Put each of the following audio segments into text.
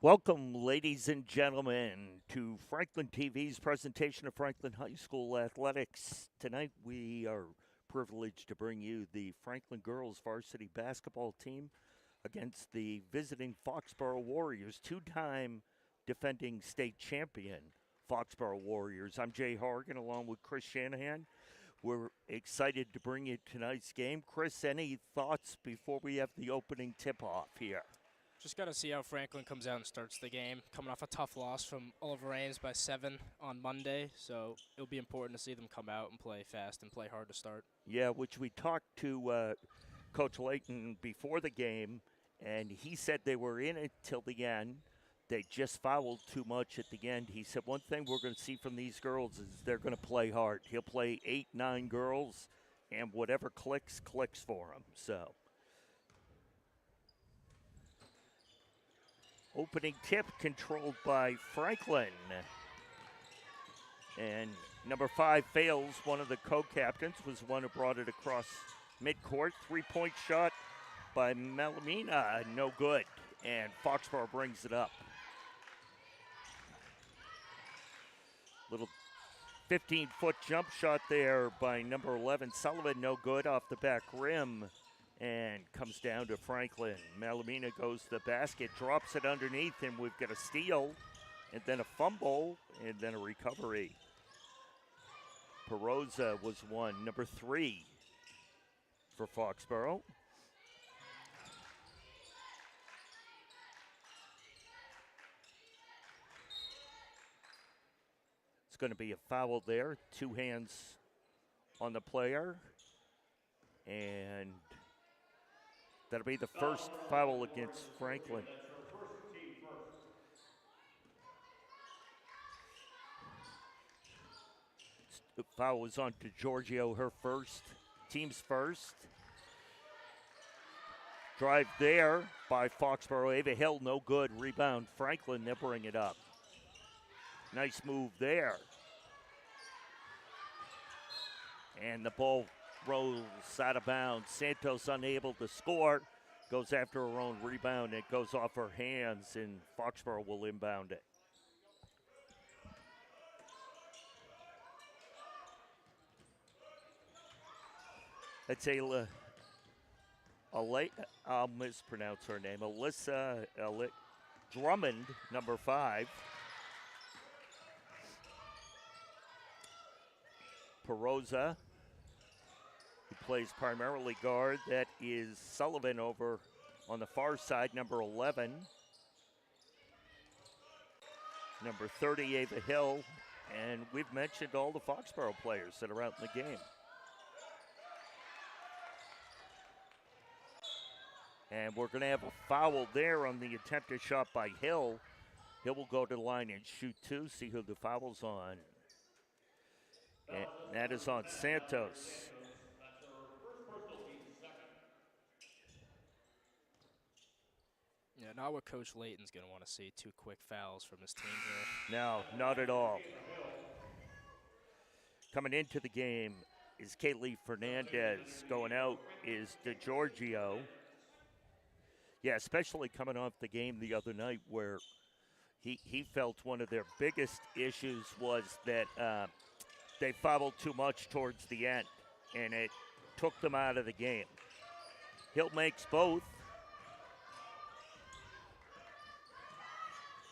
Welcome, ladies and gentlemen, to Franklin TV's presentation of Franklin High School athletics. Tonight, we are privileged to bring you the Franklin girls varsity basketball team against the visiting Foxborough Warriors, two-time defending state champion Foxborough Warriors. I'm Jay Hargan along with Chris Shanahan. We're excited to bring you tonight's game. Chris, any thoughts before we have the opening tip-off here? Just got to see how Franklin comes out and starts the game. Coming off a tough loss from Oliver Ames by 7 on Monday, so it'll be important to see them come out and play fast and play hard to start. Yeah, which we talked to Coach Layton before the game, and he said they were in it till the end. They just fouled too much at the end. He said one thing we're going to see from these girls is they're going to play hard. He'll play 8, 9 girls, and whatever clicks for them. So, opening tip controlled by Franklin. And number 5 fails. One of the co-captains was one who brought it across midcourt. Three-point shot by Melamina, no good. And Foxborough brings it up. Little 15-foot jump shot there by number 11, Sullivan, no good off the back rim. And comes down to Franklin. Melamina goes to the basket, drops it underneath, and we've got a steal, and then a fumble, and then a recovery. Perosa was one, number 3 for Foxborough. It's going to be a foul there. 2 hands on the player. And that'll be the first foul against Franklin. The foul was on to Giorgio, her first, team's first. Drive there by Foxborough. Ava Hill, no good. Rebound, Franklin, they'll bring it up. Nice move there. And the ball rolls out of bounds. Santos unable to score. Goes after her own rebound. It goes off her hands, and Foxborough will inbound it. That's I'll mispronounce her name. Alyssa Drummond, number 5. Perosa, who plays primarily guard. That is Sullivan over on the far side, number 11. Number 30, Ava Hill. And we've mentioned all the Foxborough players that are out in the game. And we're going to have a foul there on the attempted shot by Hill. Hill will go to the line and shoot 2, see who the foul's on. And that is on Santos. Yeah, not what Coach Layton's going to want to see. 2 quick fouls from his team here. No, not at all. Coming into the game is Kaylee Fernandez. Going out is DeGiorgio. Yeah, especially coming off the game the other night where he felt one of their biggest issues was that they fouled too much towards the end, and it took them out of the game. Hill makes both.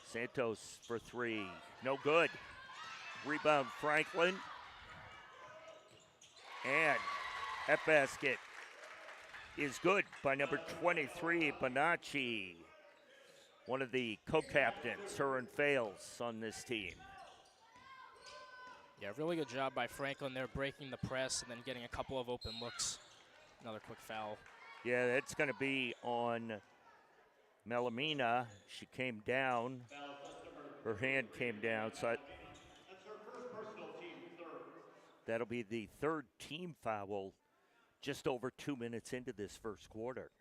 Santos for 3, no good. Rebound Franklin. And that basket is good by number 23, Bonacci. One of the co-captains, her and Fales on this team. Yeah, really good job by Franklin there, breaking the press and then getting a couple of open looks. Another quick foul. Yeah, that's going to be on Melamina. She came down. Her hand came down. So that'll be the 3rd team foul just over 2 minutes into this first quarter.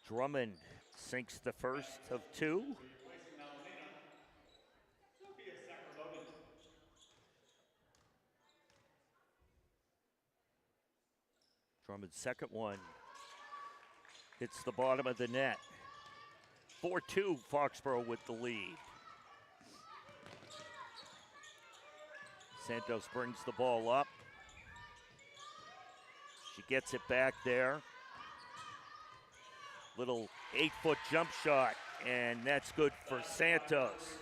Drummond sinks the first of 2. Drummond's second one hits the bottom of the net. 4-2, Foxborough with the lead. Santos brings the ball up. She gets it back there. Little 8-foot jump shot, and that's good for Santos.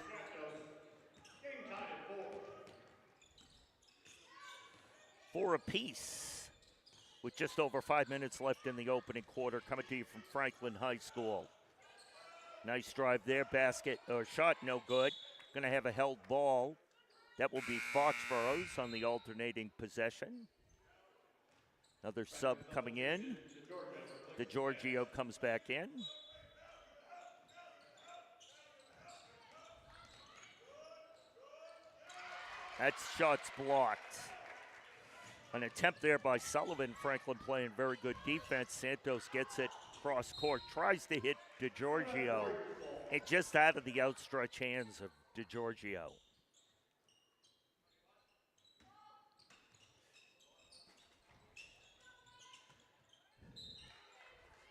Four apiece, with just over 5 minutes left in the opening quarter, coming to you from Franklin High School. Nice drive there, basket, or shot no good. Gonna have a held ball. That will be Foxborough's on the alternating possession. Another sub coming in. DeGiorgio comes back in. That shot's blocked. An attempt there by Sullivan. Franklin playing very good defense. Santos gets it cross court, tries to hit DeGiorgio. It just out of the outstretched hands of DeGiorgio.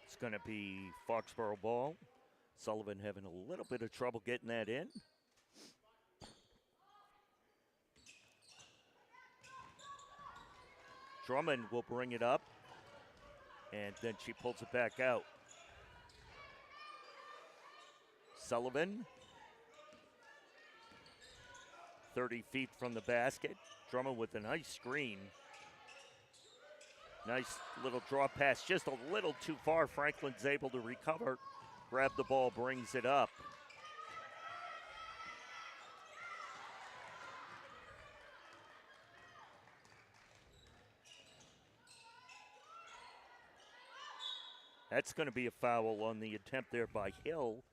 It's going to be Foxborough ball. Sullivan having a little bit of trouble getting that in. Drummond will bring it up, and then she pulls it back out. Sullivan, 30 feet from the basket. Drummond with a nice screen. Nice little draw pass, just a little too far. Franklin's able to recover, grab the ball, brings it up. That's going to be a foul on the attempt there by Hill.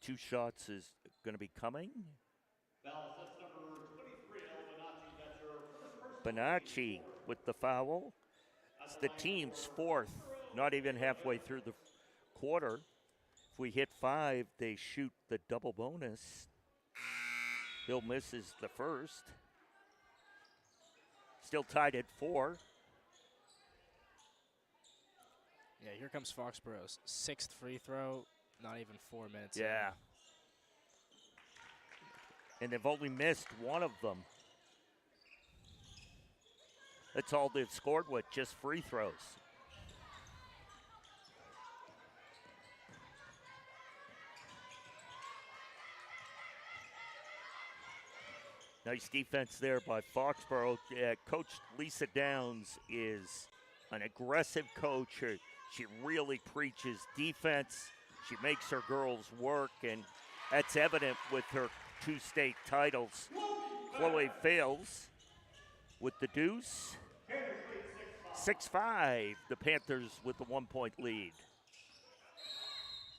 2 shots is going to be coming. That's number 23, Bonacci. That's her first personal Bonacci with the foul. It's the team's 4th, not even halfway through the quarter. If we hit 5, they shoot the double bonus. Hill misses the first. Still tied at 4. Yeah, here comes Foxborough's 6th free throw, not even 4 minutes. Yeah. And they've only missed one of them. That's all they've scored with, just free throws. Nice defense there by Foxborough. Coach Lisa Downs is an aggressive coach. She really preaches defense. She makes her girls work, and that's evident with her 2 state titles. Chloe Fails with the deuce. 6-5, the Panthers with the 1-point lead.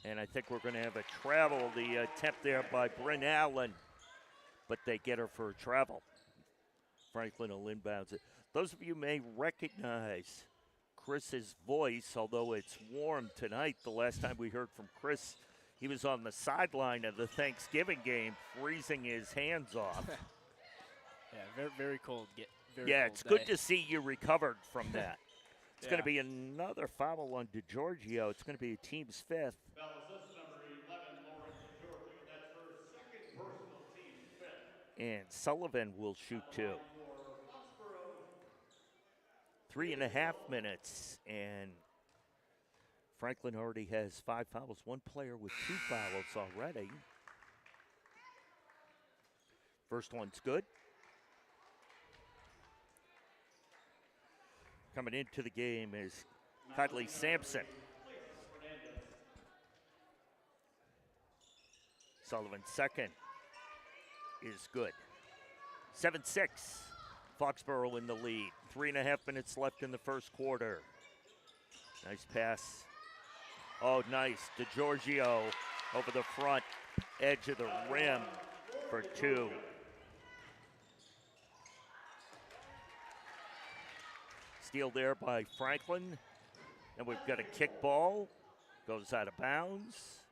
And I think we're going to have a travel. The attempt there by Bryn Allen, but they get her for a travel. Franklin will inbounds it. Those of you may recognize Chris's voice, although it's warm tonight. The last time we heard from Chris, he was on the sideline of the Thanksgiving game, freezing his hands off. Yeah, very, very cold. Very yeah, cold it's day. good to see you recovered from that. It's going Yeah. to be another foul on DeGiorgio. It's going to be a team's 5th. Fellas, that's number 11, Lauren DeGiorgio. That's her 2nd personal, team's 5th. And Sullivan will shoot 2. For Foxborough, 3.5 minutes, and Franklin already has 5 fouls. One player with 2 fouls already. First one's good. Coming into the game is Kylie Sampson. Sullivan's second is good. 7-6. Foxborough in the lead. 3.5 minutes left in the first quarter. Nice pass. Oh, nice. DeGiorgio over the front edge of the rim for 2. Steal there by Franklin. And we've got a kick ball. Goes out of bounds.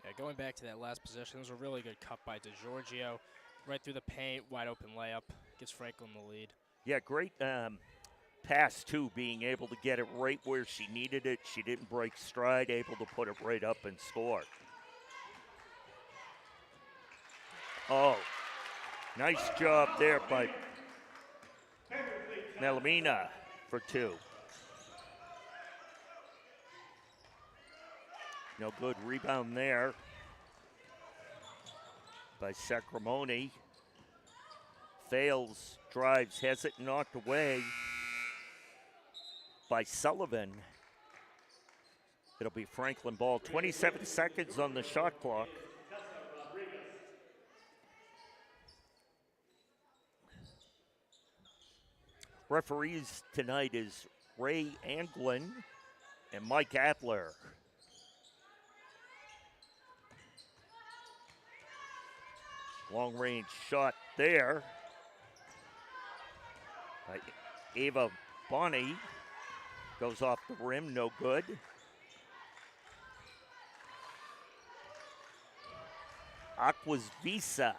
Yeah, going back to that last possession, it was a really good cut by DeGiorgio. Right through the paint, wide open layup. Gives Franklin the lead. Yeah, great pass, too, being able to get it right where she needed it. She didn't break stride, able to put it right up and score. Oh, nice job there by Melamina for 2. No good rebound there by Sacramone. Fails, drives, has it knocked away by Sullivan. It'll be Franklin ball. 27 seconds on the shot clock. Referees tonight is Ray Anglin and Mike Adler. Long range shot there by Ava Bonney. Goes off the rim, no good. Aquas Vivas.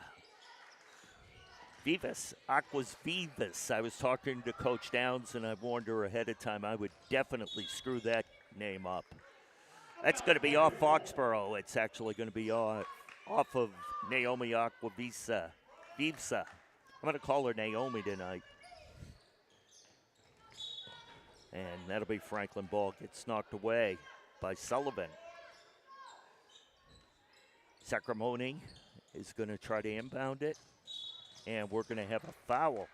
I was talking to Coach Downs and I warned her ahead of time I would definitely screw that name up. That's going to be off Foxborough. It's actually going to be off of Naomi Aquavisa. Vivsa. I'm going to call her Naomi tonight. And that'll be Franklin ball. Gets knocked away by Sullivan. Sacramone is going to try to inbound it. And we're going to have a foul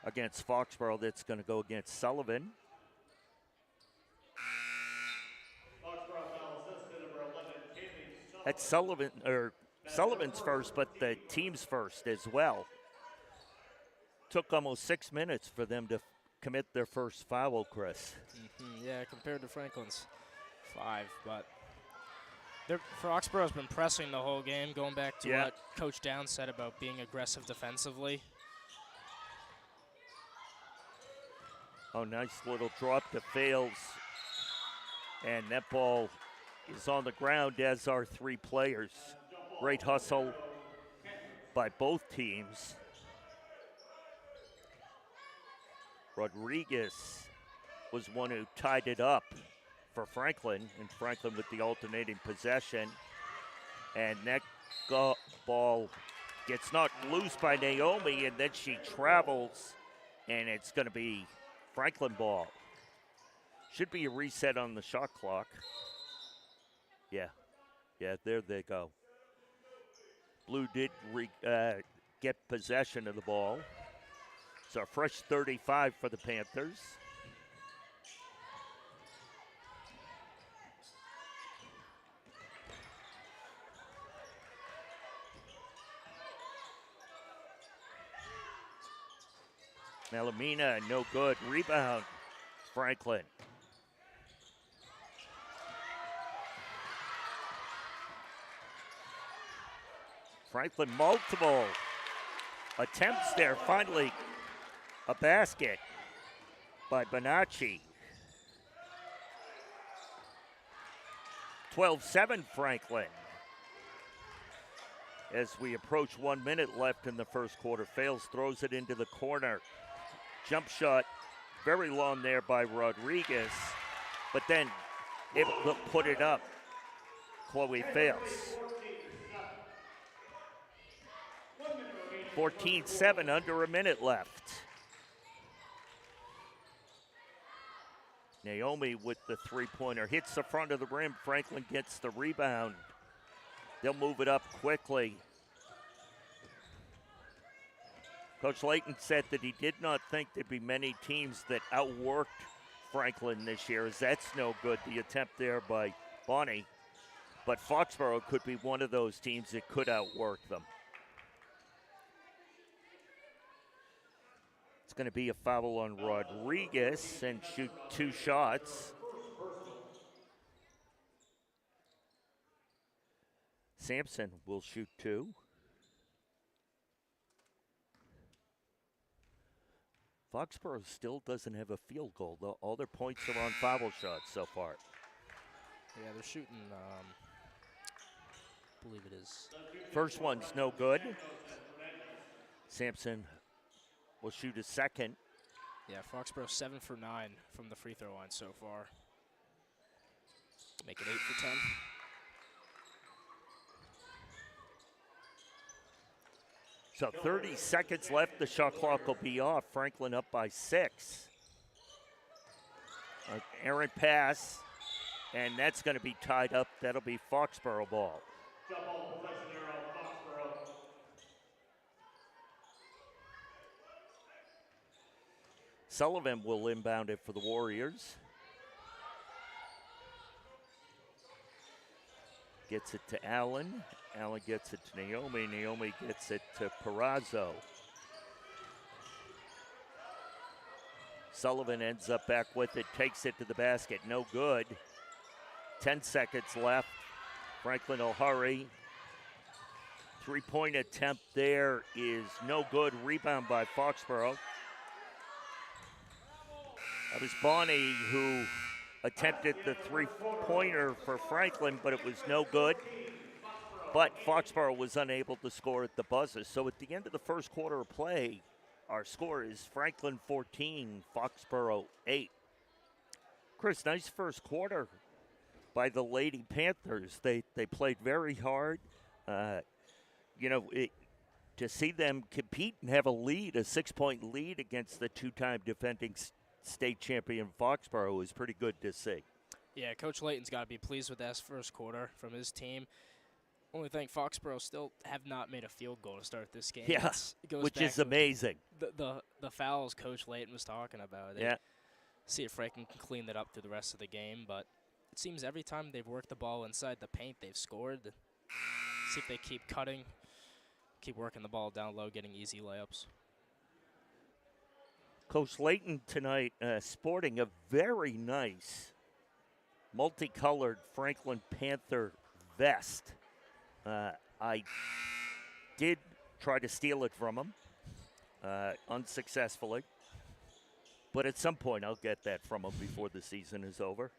against Foxborough that's going to go against Sullivan. That's Sullivan's first, but the team's first as well. Took almost 6 minutes for them to commit their first foul, Chris. Yeah, compared to Franklin's 5, but Foxborough's been pressing the whole game, going back to what Coach Downs said about being aggressive defensively. Oh, nice little drop to Fails. And that ball is on the ground, as are 3 players. Great hustle by both teams. Rodriguez was one who tied it up for Franklin, and Franklin with the alternating possession. And that ball gets knocked loose by Naomi, and then she travels, and it's going to be Franklin ball. Should be a reset on the shot clock. Yeah, there they go. Blue did get possession of the ball. So a fresh 35 for the Panthers. Melamina, no good. Rebound, Franklin. Franklin, multiple attempts there. Finally, a basket by Bonacci. 12-7 Franklin. As we approach 1 minute left in the first quarter, Fails throws it into the corner. Jump shot, very long there by Rodriguez, but then able to put it up. Chloe Fails. 14-7, under a minute left. Naomi with the three-pointer, hits the front of the rim. Franklin gets the rebound. They'll move it up quickly. Coach Layton said that he did not think there'd be many teams that outworked Franklin this year, as that's no good, the attempt there by Bonnie. But Foxborough could be one of those teams that could outwork them. It's going to be a foul on Rodriguez and shoot 2 shots. Sampson will shoot 2. Foxborough still doesn't have a field goal, though. All their points are on foul shots so far. Yeah, they're shooting, I believe it is. First one's no good. Sampson will shoot a second. Yeah, Foxborough 7 for 9 from the free throw line so far. Make it 8 for 10. So 30 seconds left. The shot clock will be off. Franklin up by 6. Errant pass, and that's going to be tied up. That'll be Foxborough ball. Jump ball possession arrow, Foxborough. Sullivan will inbound it for the Warriors. Gets it to Allen. Allen gets it to Naomi. Naomi gets it to Perazzo. Sullivan ends up back with it, takes it to the basket. No good. 10 seconds left. Franklin will hurry. Three-point attempt there is no good. Rebound by Foxborough. That was Bonnie who attempted the three-pointer for Franklin, but it was no good. But Foxborough was unable to score at the buzzer. So at the end of the first quarter of play, our score is Franklin 14, Foxborough 8. Chris, nice first quarter by the Lady Panthers. They played very hard. To see them compete and have a lead, a 6-point lead against the two-time defending state champion Foxborough is pretty good to see. Yeah, Coach Layton's got to be pleased with that first quarter from his team. Only thing, Foxborough still have not made a field goal to start this game. Yeah, it goes which back is to amazing. The fouls Coach Layton was talking about. Yeah. See if Franklin can clean that up through the rest of the game, but it seems every time they've worked the ball inside the paint, they've scored. See if they keep cutting, keep working the ball down low, getting easy layups. Coach Layton tonight sporting a very nice multicolored Franklin Panther vest. I did try to steal it from him unsuccessfully, but at some point I'll get that from him before the season is over.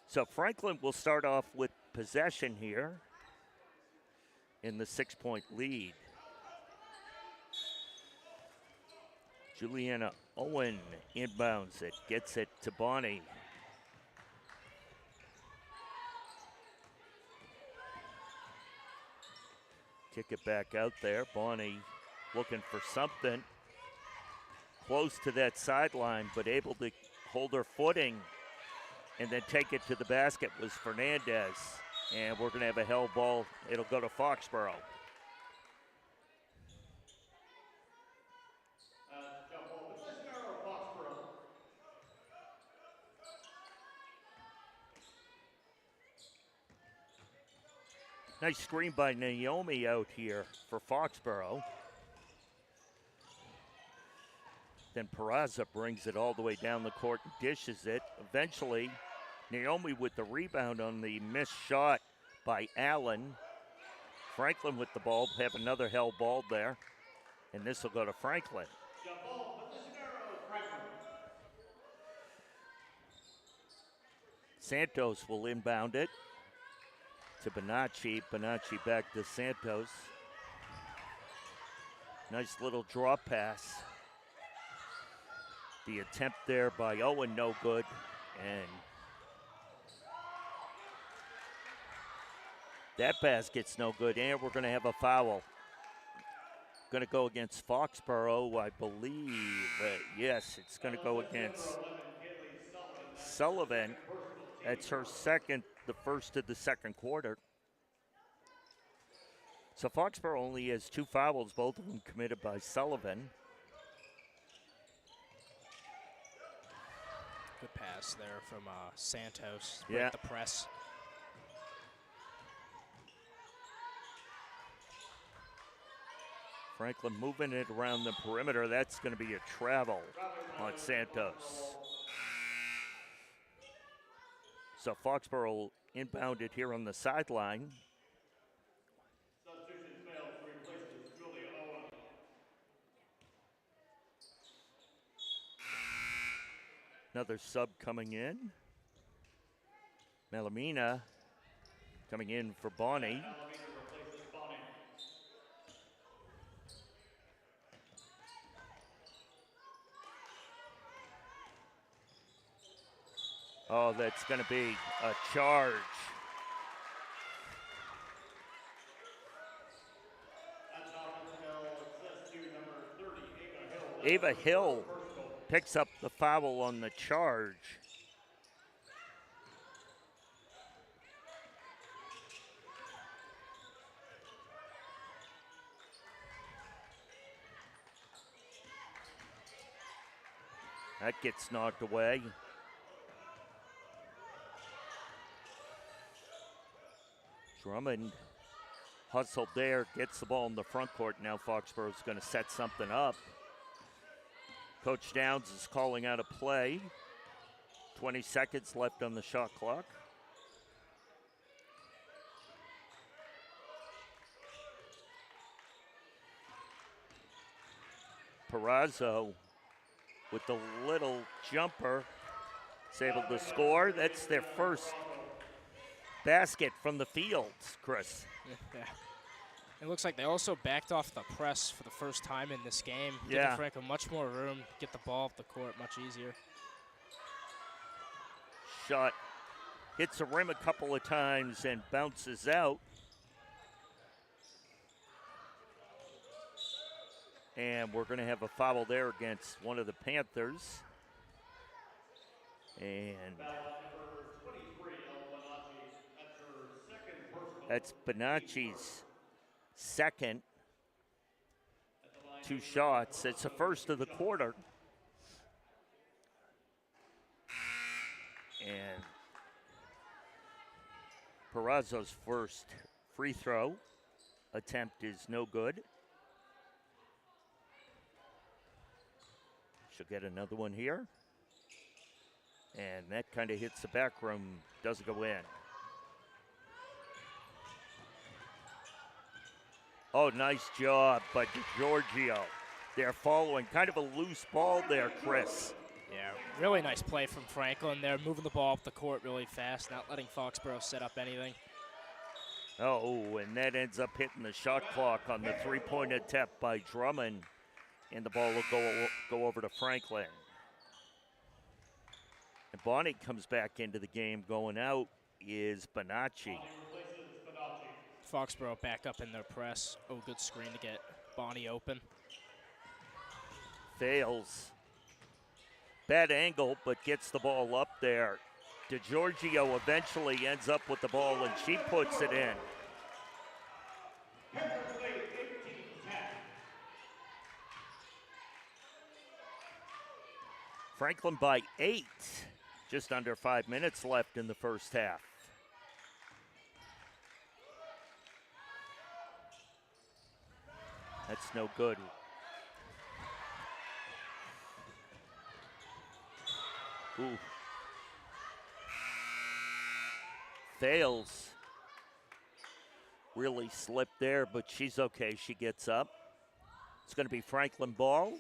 So Franklin will start off with possession here in the 6-point lead. Juliana Owen inbounds it, gets it to Bonnie. Kick it back out there. Bonnie looking for something. Close to that sideline, but able to hold her footing and then take it to the basket was Fernandez. And we're going to have a hell ball. It'll go to Foxborough. Jump ball possession arrow, Foxborough. Nice screen by Naomi out here for Foxborough. Then Peraza brings it all the way down the court and dishes it. Eventually, Naomi with the rebound on the missed shot by Allen. Franklin with the ball, have another hell ball there. And this will go to Franklin. Jump ball possession arrow, Franklin. Santos will inbound it to Bonacci. Bonacci back to Santos. Nice little draw pass. The attempt there by Owen, no good. And that basket's no good. And we're going to have a foul. Going to go against Foxborough, I believe. Yes, it's going to go against Sullivan. That's her second, the first of the second quarter. So Foxborough only has 2 fouls, both of them committed by Sullivan. Good pass there from Santos. Yeah. The press. Franklin moving it around the perimeter. That's going to be a travel on Santos. So Foxborough inbounded here on the sideline. Substitution fails, replaces Julia Owen. Another sub coming in. Melamina coming in for Bonnie. Alameda replaces Bonnie. Oh, that's going to be a charge. That's offensive foul access to number 30, Ava Hill. That's Ava her Hill third personal. picks up the foul on the charge. That gets knocked away. Drummond hustled there, gets the ball in the front court. Now Foxborough's going to set something up. Coach Downs is calling out a play. 20 seconds left on the shot clock. Perazzo with the little jumper is able to score. That's their first basket from the field, Chris. Yeah. It looks like they also backed off the press for the first time in this game. Yeah. Giving Franklin much more room, get the ball off the court much easier. Shot hits the rim a couple of times and bounces out. And we're going to have a foul there against one of the Panthers. And Foul on number 23, El Bonacci. That's her second personal. that's Bonacci's second. At the line, 2 shots. It's the first of the quarter. And Perazzo's first free throw attempt is no good. She'll get another one here. And that kind of hits the back rim, doesn't go in. Oh, nice job by DiGiorgio. They're following. Kind of a loose ball there, Chris. Yeah, really nice play from Franklin there, moving the ball up the court really fast, not letting Foxborough set up anything. Oh, and that ends up hitting the shot clock on the three-point attempt by Drummond. And the ball will go over to Franklin. And Bonnie comes back into the game. Going out is Bonacci. Bonnie replaces Bonacci. Foxborough back up in their press. Oh, good screen to get Bonnie open. Fails. Bad angle, but gets the ball up there. DiGiorgio eventually ends up with the ball, and she puts it in. Panthers lead 18-10. Franklin by 8. Just under 5 minutes left in the first half. That's no good. Ooh. Fails. Really slipped there, but she's okay. She gets up. It's going to be Franklin ball.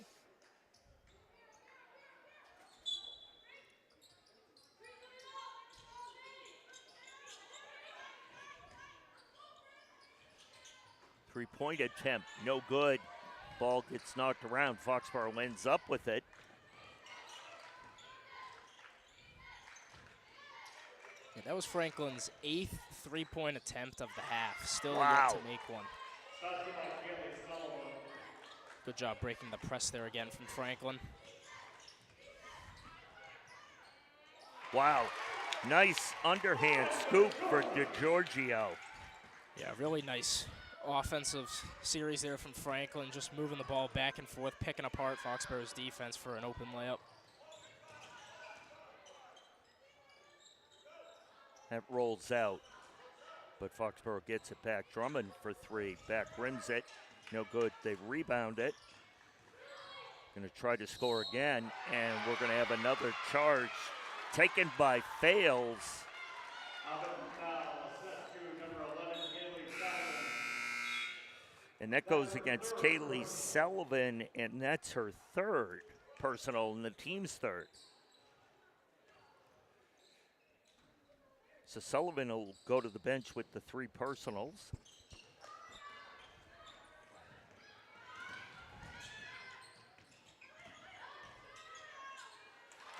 Three-point attempt, no good. Ball gets knocked around. Foxborough ends up with it. Yeah, that was Franklin's 8th three-point attempt of the half. Still Wow. yet to make one. Started by Kaylee Sullivan. Good job breaking the press there again from Franklin. Wow. Nice underhand scoop for DiGiorgio. Yeah, really nice offensive series there from Franklin, just moving the ball back and forth, picking apart Foxborough's defense for an open layup. That rolls out, but Foxborough gets it back. Drummond for 3, back rims it, no good. They rebound it. Going to try to score again, and we're going to have another charge taken by Fails. Offensive foul assessed to number 11, Kaylee Sullivan. And that goes against Kaylee Sullivan, and that's her 3rd personal and the team's 3rd. So Sullivan will go to the bench with the 3 personals.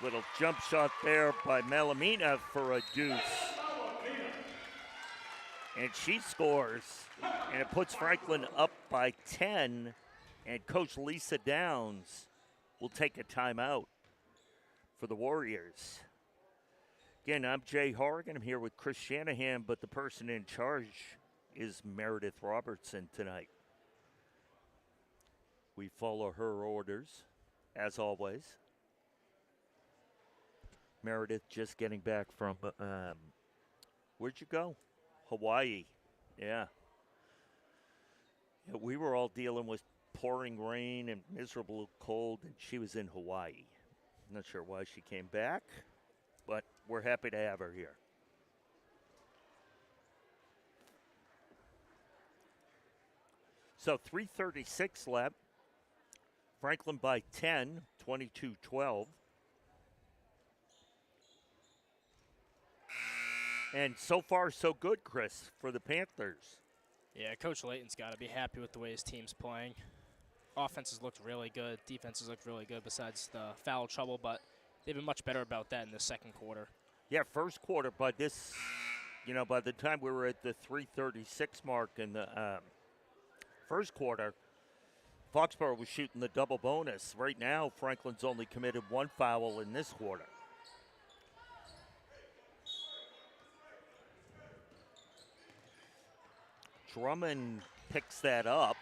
Little jump shot there by Malamina for a deuce. And she scores. And it puts Franklin up by 10. And Coach Lisa Downs will take a timeout for the Warriors. Again, I'm Jay Horgan. I'm here with Chris Shanahan, but the person in charge is Meredith Robertson tonight. We follow her orders, as always. Meredith just getting back from, where'd you go? Hawaii. Yeah. We were all dealing with pouring rain and miserable cold, and she was in Hawaii. Not sure why she came back, but we're happy to have her here. So 3:36 left. Franklin by 10, 22-12. And so far, so good, Chris, for the Panthers. Yeah, Coach Layton's got to be happy with the way his team's playing. Offenses looked really good. Defenses looked really good besides the foul trouble, but they've been much better about that in the second quarter. Yeah, first quarter, but this, by the time we were at the 3:36 mark in the first quarter, Foxborough was shooting the double bonus. Right now, Franklin's only committed one foul in this quarter. Drummond picks that up.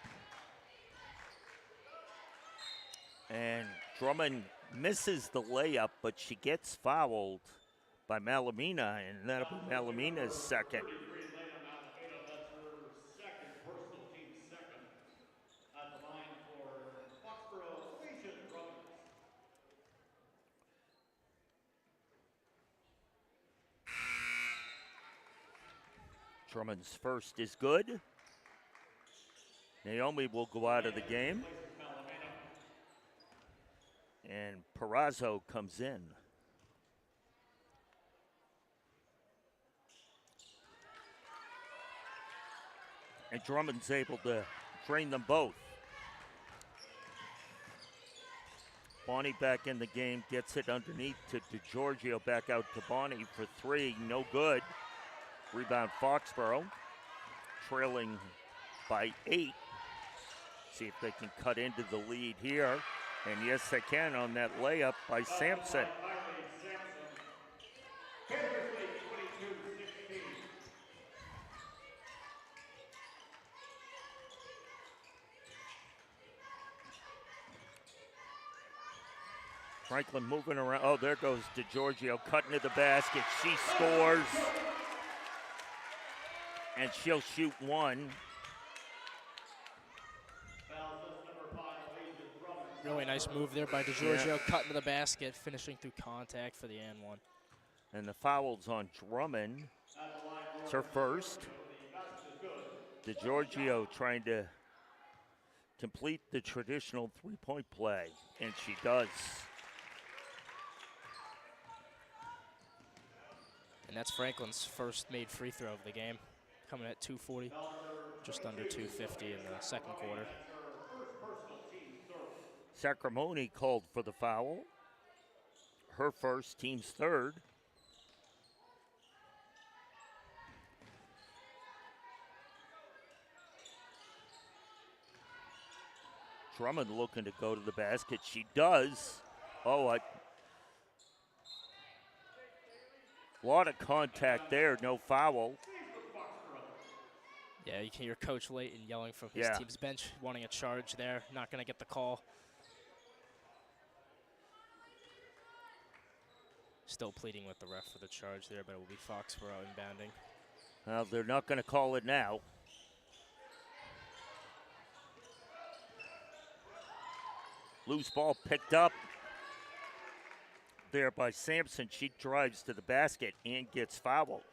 And Drummond misses the layup, but she gets fouled by Malamina, and that'll be Malamina's second. That's her second, personal team second. At the line for Foxborough, Alicia Drummond. Drummond's first is good. Naomi will go out of the game. And Perazzo comes in. And Drummond's able to drain them both. Bonnie back in the game, gets it underneath to DiGiorgio, back out to Bonnie for three, no good. Rebound Foxborough, trailing by 8. See if they can cut into the lead here. And yes, they can on that layup by Sampson. Franklin moving around. Oh, there goes DiGiorgio cutting to the basket. She scores. And she'll shoot one. Really nice move there by DiGiorgio, cutting to the basket, finishing through contact for the and one. And the foul's on Drummond. It's her first. DiGiorgio trying to complete the traditional three-point play, and she does. And that's Franklin's first made free throw of the game, coming at 2:40, just under 2:50 in the second quarter. Sacramone called for the foul. Her first, team's third. Drummond looking to go to the basket. She does. Oh, a lot of contact there, no foul. Yeah, you can hear Coach Layton yelling from his team's bench, wanting a charge there, not going to get the call. Still pleading with the ref for the charge there, but it will be Foxborough inbounding. Well, they're not going to call it now. Loose ball picked up there by Sampson. She drives to the basket and gets fouled.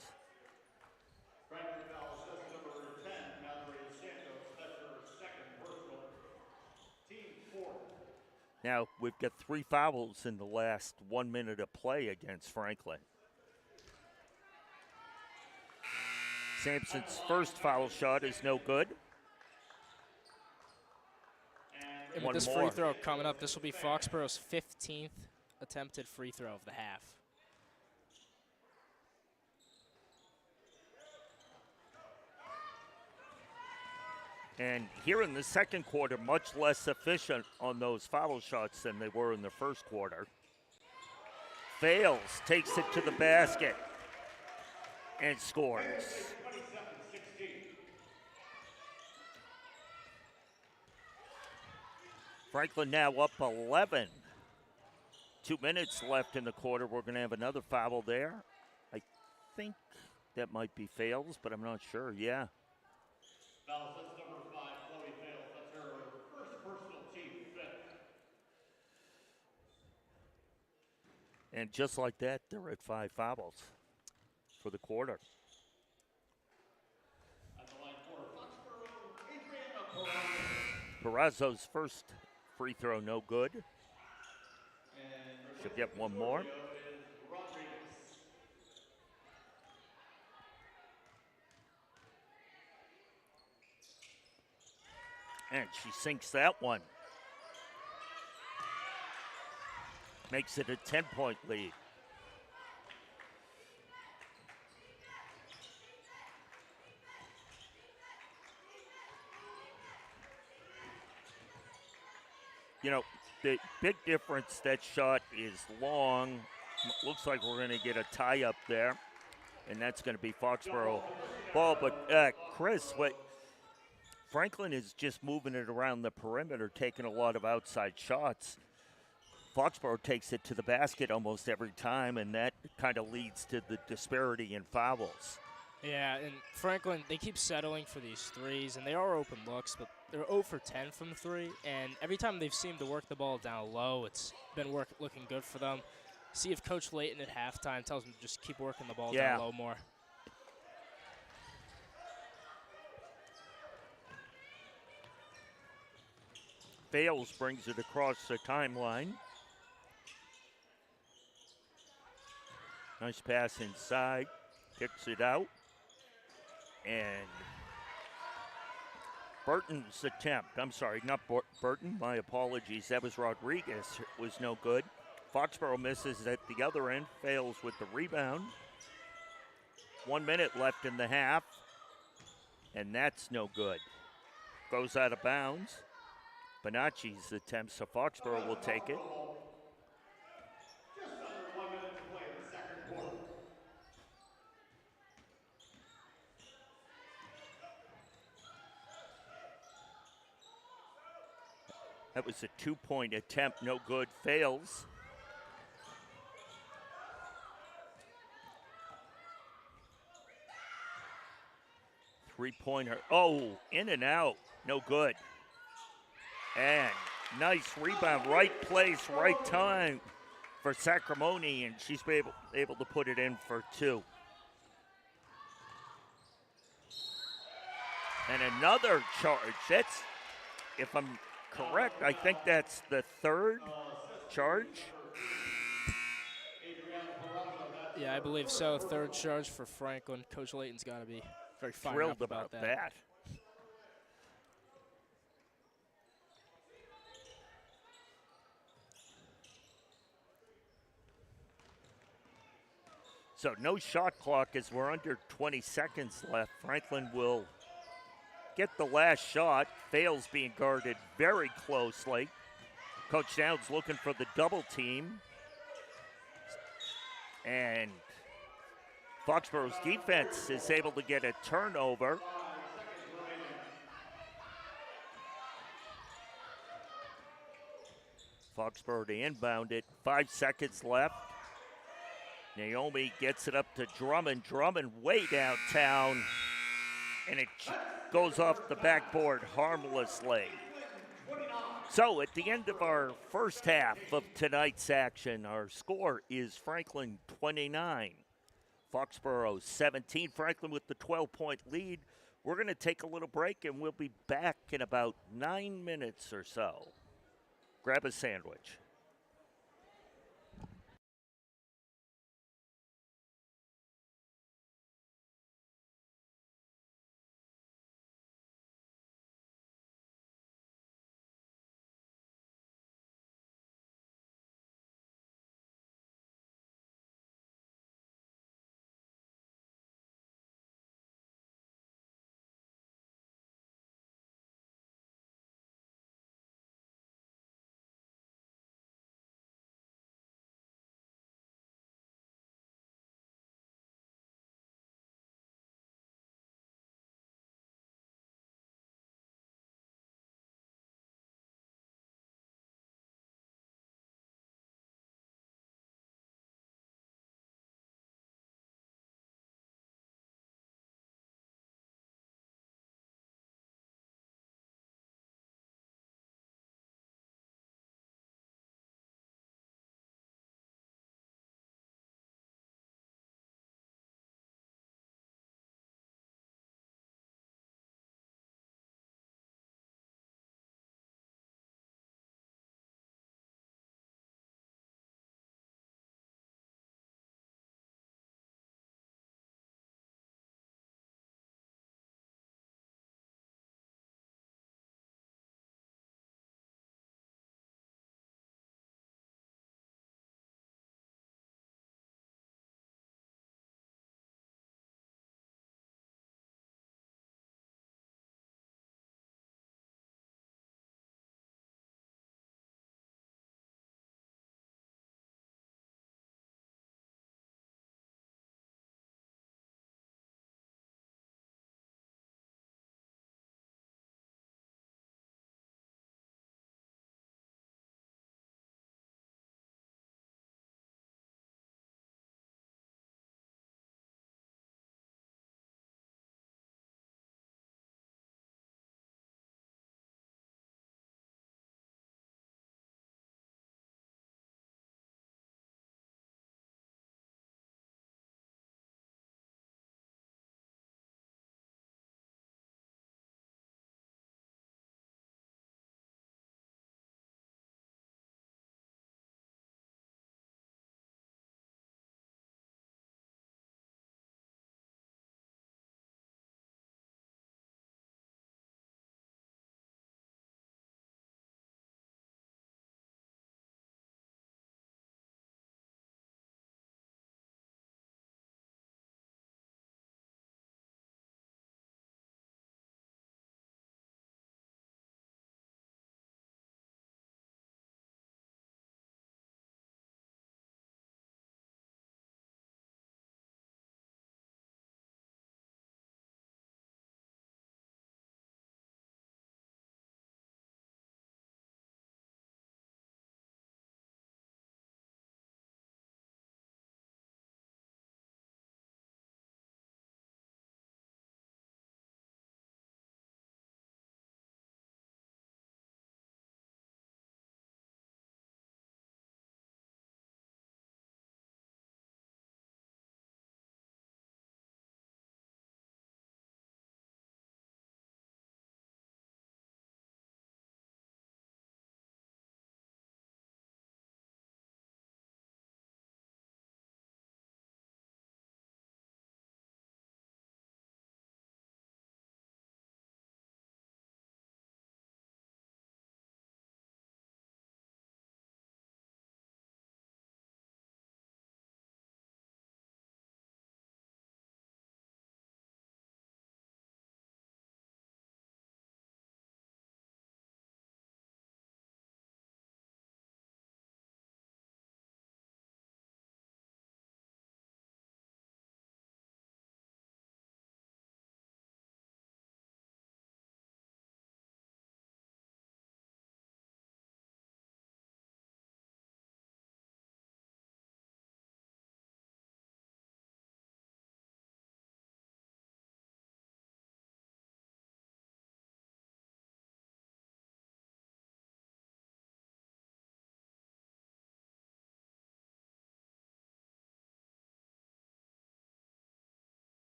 Now, we've got 3 fouls in the last 1 minute of play against Franklin. Sampson's first foul shot is no good. And with this free throw coming up, this will be Foxborough's 15th attempted free throw of the half. And here in the second quarter, much less efficient on those foul shots than they were in the first quarter. Fails, takes it to the basket, and scores. 27-16. Franklin now up 11. 2 minutes left in the quarter. We're going to have another foul there. I think that might be Fails, but I'm not sure. Yeah. Foul, that's number 5, Chloe Fails. That's her first personal team fifth. And just like that, they're at 5 fouls for the quarter. At the line for Foxborough, Adriana Peraza. Perazzo's first free throw, no good. And She'll get one more. is Rodriguez. And she sinks that one. Makes it a 10-point lead. You know, the big difference, that shot is long. Looks like we're going to get a tie up there. And that's going to be Foxborough ball. But Chris, Franklin is just moving it around the perimeter, taking a lot of outside shots. Foxborough takes it to the basket almost every time, and that kind of leads to the disparity in fouls. Yeah, and Franklin, they keep settling for these threes, and they are open looks, but they're 0 for 10 from 3, and every time they've seemed to work the ball down low, it's been looking good for them. See if Coach Layton at halftime tells them to just keep working the ball down low more. Fails brings it across the timeline. Nice pass inside, kicks it out. And Burton's attempt, I'm sorry, not Burton, my apologies. That was Rodriguez, was no good. Foxborough misses at the other end, Fails with the rebound. 1 minute left in the half, and that's no good. Goes out of bounds. Bonacci's attempt, so Foxborough will take it. Just under 1 minute to play in the second quarter. That was a 2-point attempt, no good, Fails. Three-pointer, in and out, no good. And nice rebound, right place, right time for Sacramone, and she's able to put it in for 2. And another charge. That's, if I'm correct, I think that's the third charge. Yeah, I believe so. Third charge for Franklin. Coach Layton's got to be very fired Thrilled up about that. that. So no shot clock as we're under 20 seconds left. Franklin will get the last shot. Fails being guarded very closely. Coach Downs looking for the double team. And Foxborough's defense is able to get a turnover. Foxborough to inbound it. 5 seconds left. Naomi gets it up to Drummond. Drummond way downtown. And it goes off the backboard harmlessly. So at the end of our first half of tonight's action, our score is Franklin 29, Foxborough 17. Franklin with the 12-point lead. We're going to take a little break, and we'll be back in about 9 minutes or so. Grab a sandwich.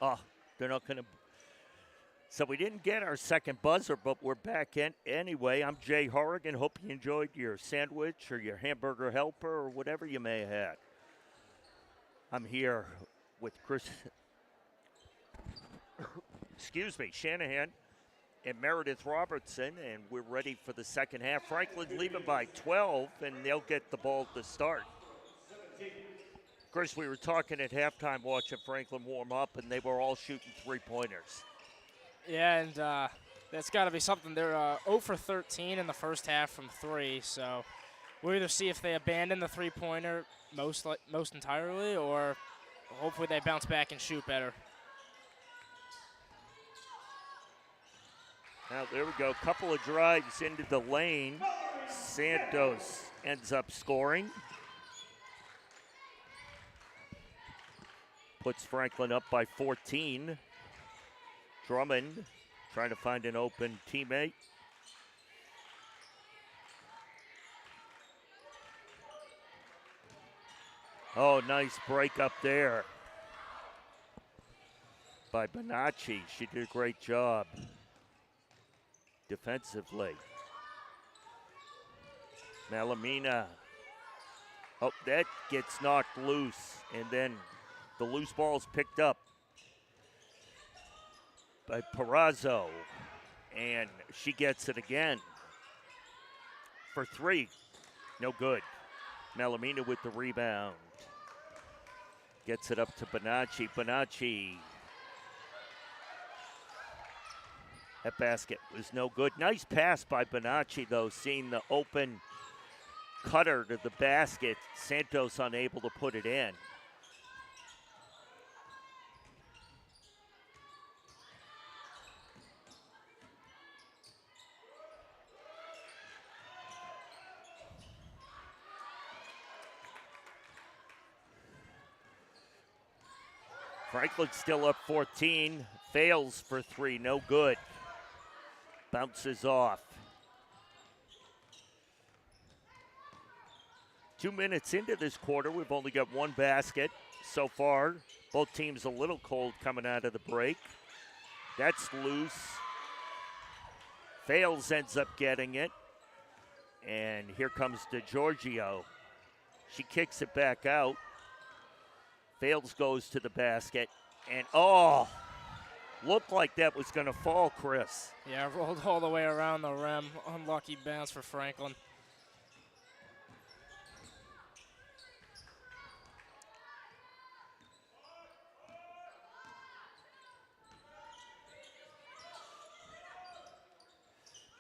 Oh, they're not going to. So we didn't get our second buzzer, but we're back in anyway. I'm Jay Horrigan. Hope you enjoyed your sandwich or your hamburger helper or whatever you may have had. I'm here with Chris, Shanahan and Meredith Robertson, and we're ready for the second half. Franklin leaving by 12, and they'll get the ball to start. Chris, we were talking at halftime watching Franklin warm up, and they were all shooting three-pointers. Yeah, and that's got to be something. They're 0 for 13 in the first half from three, so we'll either see if they abandon the three-pointer most entirely, or hopefully they bounce back and shoot better. Now, there we go. Couple of drives into the lane. Santos ends up scoring. Puts Franklin up by 14. Drummond trying to find an open teammate. Oh, nice break up there by Bonacci. She did a great job defensively. Malamina. Oh, that gets knocked loose, and then the loose ball's picked up by Perazzo, and she gets it again for three. No good. Malamina with the rebound. Gets it up to Bonacci. Bonacci. That basket was no good. Nice pass by Bonacci, though, seeing the open cutter to the basket. Santos unable to put it in. Franklin still up 14, fails for three, no good. Bounces off. 2 minutes into this quarter, we've only got one basket so far. Both teams a little cold coming out of the break. That's loose. Fails ends up getting it. And here comes DeGiorgio. She kicks it back out. Fails goes to the basket, and looked like that was going to fall, Chris. Yeah, rolled all the way around the rim. Unlucky bounce for Franklin.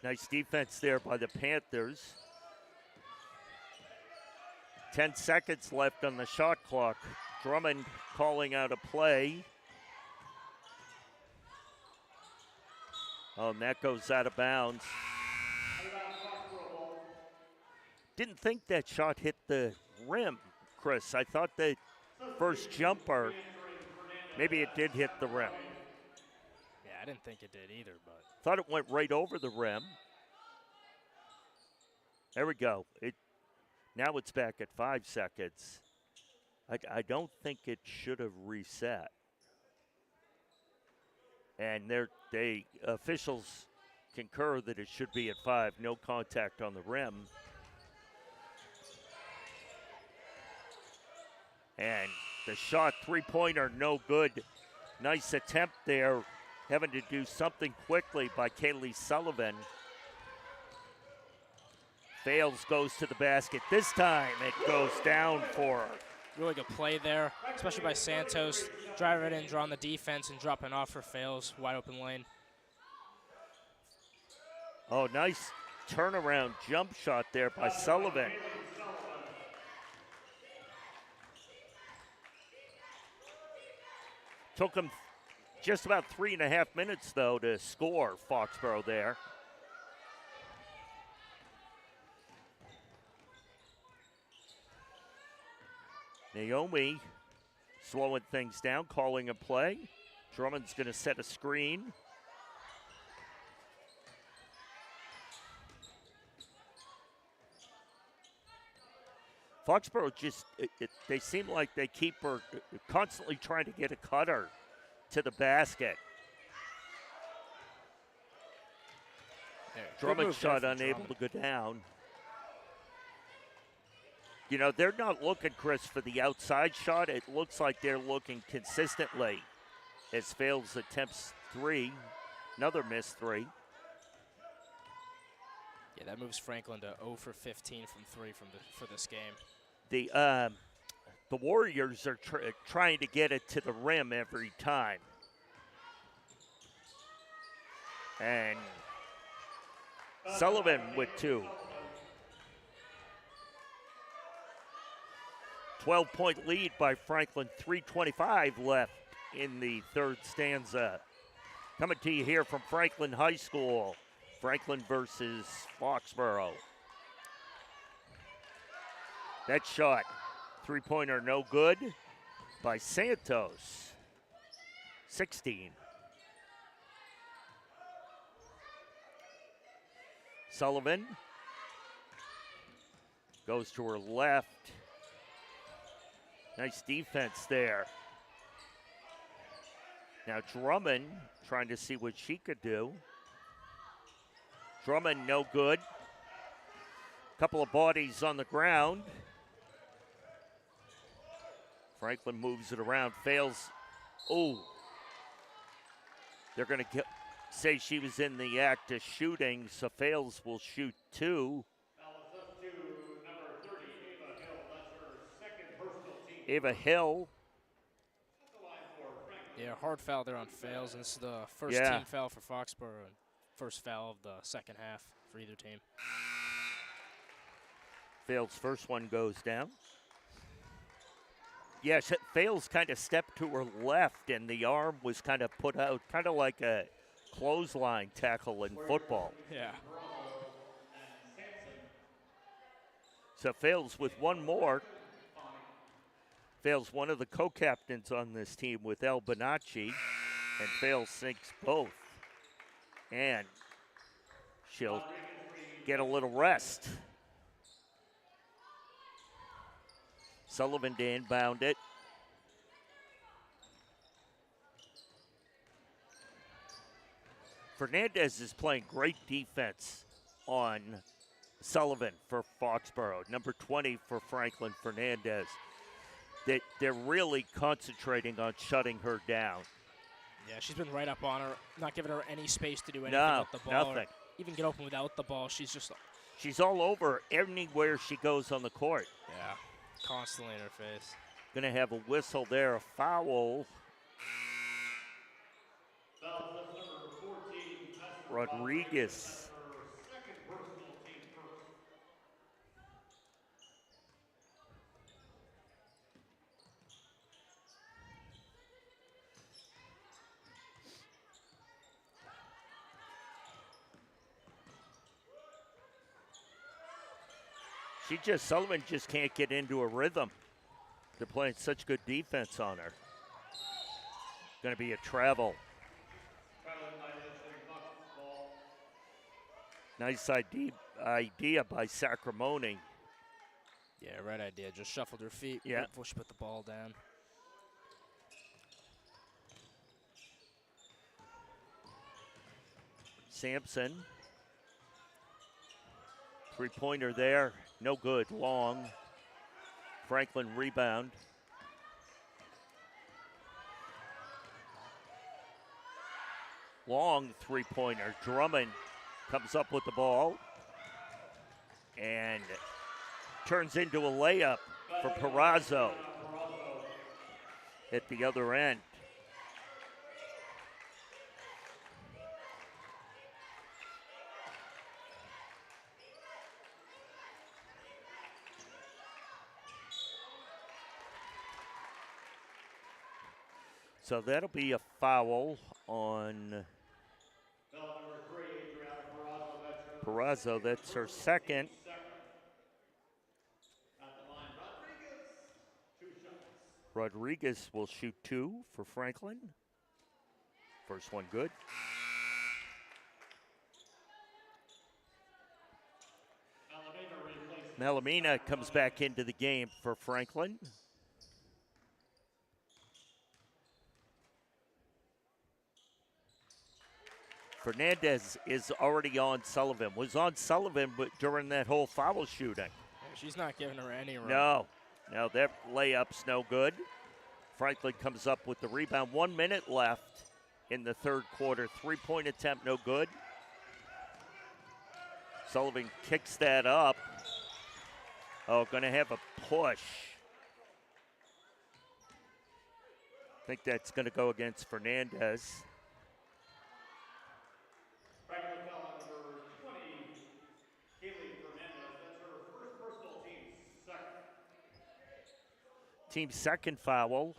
Nice defense there by the Panthers. 10 seconds left on the shot clock. Drummond calling out a play. Oh, and that goes out of bounds. Didn't think that shot hit the rim, Chris. I thought the first jumper, maybe it did hit the rim. Yeah, I didn't think it did either, but Thought it went right over the rim. There we go. Now it's back at 5 seconds. I don't think it should have reset. And they officials concur that it should be at 5. No contact on the rim. And the shot, three-pointer, no good. Nice attempt there. Having to do something quickly by Kaylee Sullivan. Fails, goes to the basket. This time it goes down for her. really good play there, especially by Santos. Driving it in, drawing the defense, and dropping off for fails. Wide open lane. Oh, nice turnaround jump shot there by Sullivan. Took him just about 3.5 minutes, though, to score Foxborough there. Naomi slowing things down, calling a play. Drummond's going to set a screen. Foxborough just, they seem like they keep her constantly trying to get a cutter to the basket. There, good Drummond's move there shot from unable Drummond. to go down. You know, they're not looking, Chris, for the outside shot. It looks like they're looking consistently as Fails attempts three. Another missed three. Yeah, that moves Franklin to 0 for 15 from 3 for this game. The Warriors are trying to get it to the rim every time. And Sullivan with 2. 12-point lead by Franklin, 3:25 left in the third stanza. Coming to you here from Franklin High School. Franklin versus Foxborough. That shot, three-pointer no good by Santos. 16. Sullivan goes to her left. Nice defense there. Now Drummond trying to see what she could do. Drummond no good. Couple of bodies on the ground. Franklin moves it around, fails. Oh, they're going to say she was in the act of shooting, so Fails will shoot 2. Ava Hill. Yeah, hard foul there on Fails, and this is the first Yeah. team foul for Foxborough and first foul of the second half for either team. Fails' first one goes down. Yeah, Fails kind of stepped to her left, and the arm was kind of put out, kind of like a clothesline tackle in football. Yeah. So Fails with one more. Fails one of the co-captains on this team with El Bonacci, and Fails sinks both. And she'll get a little rest. Sullivan to inbound it. Fernandez is playing great defense on Sullivan for Foxborough. Number 20 for Franklin Fernandez. They're really concentrating on shutting her down. Yeah, she's been right up on her, not giving her any space to do anything with the ball. Nothing. Even get open without the ball. She's all over anywhere she goes on the court. Yeah, constantly in her face. Gonna have a whistle there, a foul. Rodriguez. Sullivan just can't get into a rhythm. They're playing such good defense on her. Going to be a travel. Nice idea by Sacramone. Yeah, right idea. Just shuffled her feet right before she put the ball down. Sampson. Three-pointer there. No good. Long. Franklin rebound. Long three-pointer. Drummond comes up with the ball and turns into a layup for Perazzo at the other end. So that'll be a foul on Perazzo. That's her second. Rodriguez will shoot 2 for Franklin. First one good. Malamina comes back into the game for Franklin. Fernandez is already on Sullivan. Was on Sullivan but during that whole foul shooting. She's not giving her any room. No, that layup's no good. Franklin comes up with the rebound. 1 minute left in the third quarter. Three-point attempt, no good. Sullivan kicks that up. Oh, going to have a push. I think that's going to go against Fernandez. Franklin foul on number 20, Kaylee Fernandez. That's her first personal, team second. Team second foul,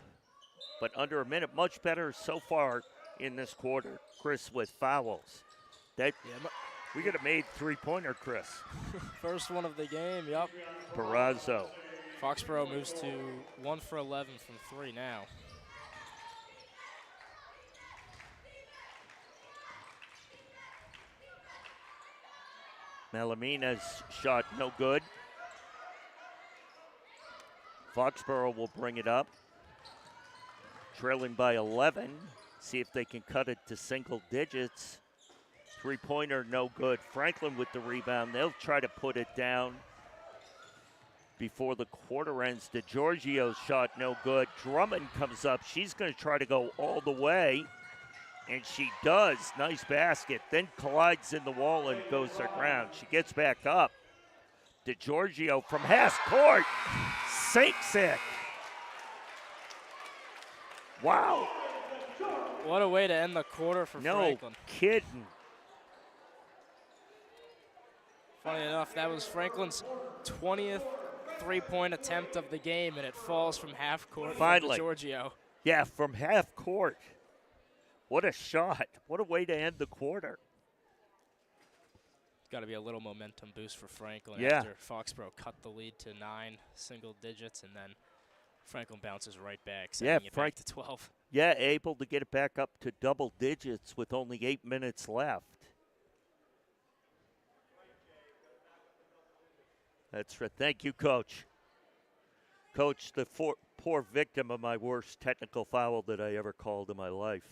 but under a minute. Much better so far in this quarter, Chris, with fouls. We could have made three-pointer, Chris. First one of the game, yup. Barrazo. Foxborough moves to 1 for 11 from 3 now. Malamina's shot no good. Foxborough will bring it up. Trailing by 11. See if they can cut it to single digits. Three-pointer no good. Franklin with the rebound. They'll try to put it down before the quarter ends. DeGiorgio's shot no good. Drummond comes up. She's going to try to go all the way. And she does. Nice basket. Then collides in the wall and goes to the ground. She gets back up. DeGiorgio from half court sinks it. Wow. What a way to end the quarter for Franklin. No kidding. Funny enough, that was Franklin's 20th three-point attempt of the game, and it falls from half court Finally. for DeGiorgio. Yeah, from half court. What a shot. What a way to end the quarter. Got to be a little momentum boost for Franklin Yeah. after Foxborough cut the lead to 9 single digits, and then Franklin bounces right back, sending it back to 12. Yeah, able to get it back up to double digits with only 8 minutes left. That's right. Thank you, Coach. Coach, the poor victim of my worst technical foul that I ever called in my life.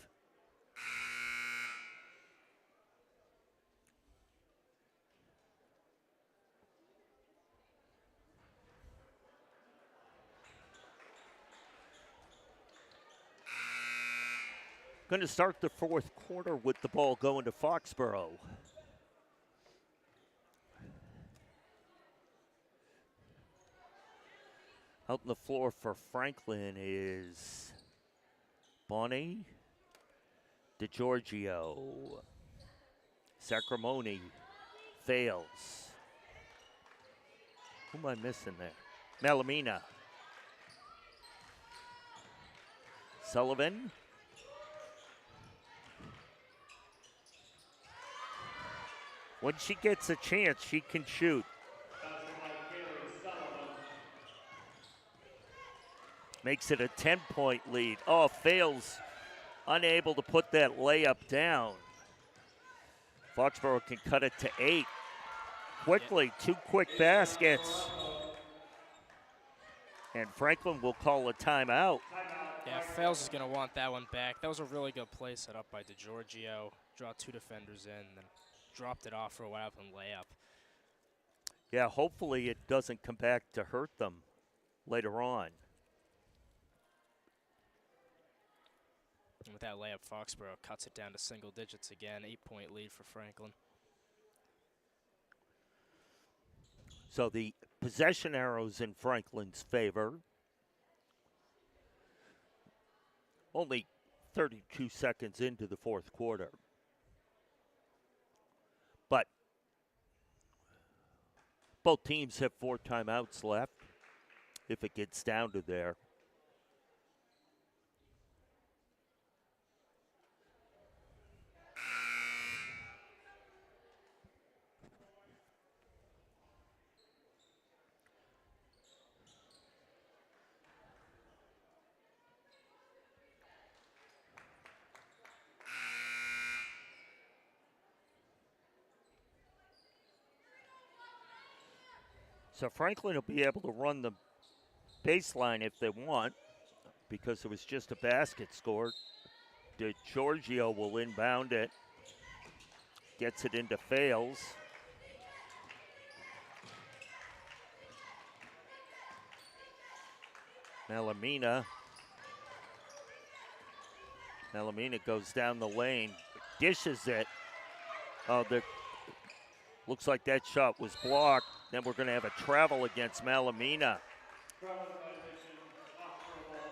Going to start the fourth quarter with the ball going to Foxborough. Out on the floor for Franklin is Bonnie, DeGiorgio, Sacramone fails. Who am I missing there? Malamina. Sullivan. When she gets a chance, she can shoot. Makes it a 10-point lead. Oh, fails. Unable to put that layup down. Foxborough can cut it to 8. Quickly, 2 quick baskets. And Franklin will call a timeout. Yeah, Fails is going to want that one back. That was a really good play set up by DeGiorgio. Draw 2 defenders in, then dropped it off for a while and layup. Yeah, hopefully it doesn't come back to hurt them later on. And with that layup, Foxborough cuts it down to single digits again. 8-point lead for Franklin. So the possession arrow's in Franklin's favor. Only 32 seconds into the fourth quarter. But both teams have 4 timeouts left if it gets down to there. So Franklin will be able to run the baseline if they want because it was just a basket scored. DeGiorgio will inbound it. gets it into Fails. Malamina goes down the lane, dishes it. Oh, looks like that shot was blocked. Then we're going to have a travel against Malamina. Travel violation, Foxborough ball.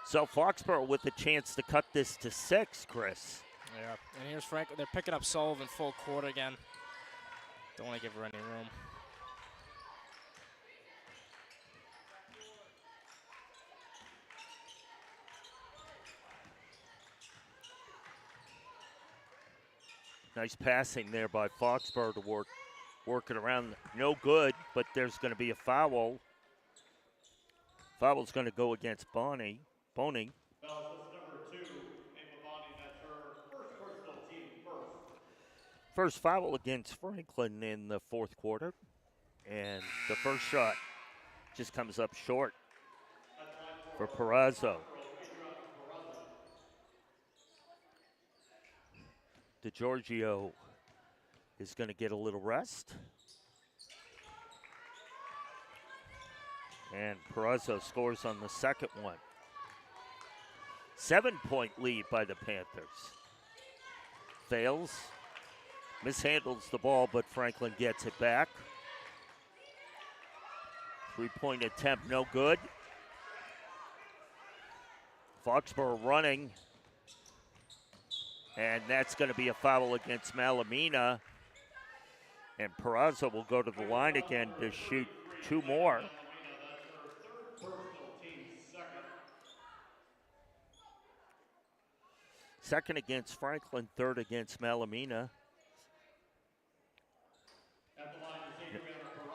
So Foxborough with a chance to cut this to 6, Chris. Yeah, and here's Frank. They're picking up Sullivan full court again. Don't want to give her any room. Nice passing there by Foxborough to work it around. No good, but there's going to be a foul. Foul's going to go against Bonnie. Fouls, that's number 2, Ava Bonney. That's her first personal, team first. First foul against Franklin in the fourth quarter. And the first shot just comes up short for Perazzo. DeGiorgio is going to get a little rest. And Perazzo scores on the second one. 7-point lead by the Panthers. Fails. Mishandles the ball, but Franklin gets it back. 3-point attempt, no good. Foxborough running. And that's going to be a foul against Malamina. And Perazzo will go to the line again to shoot 2 more. Second against Franklin, third against Malamina.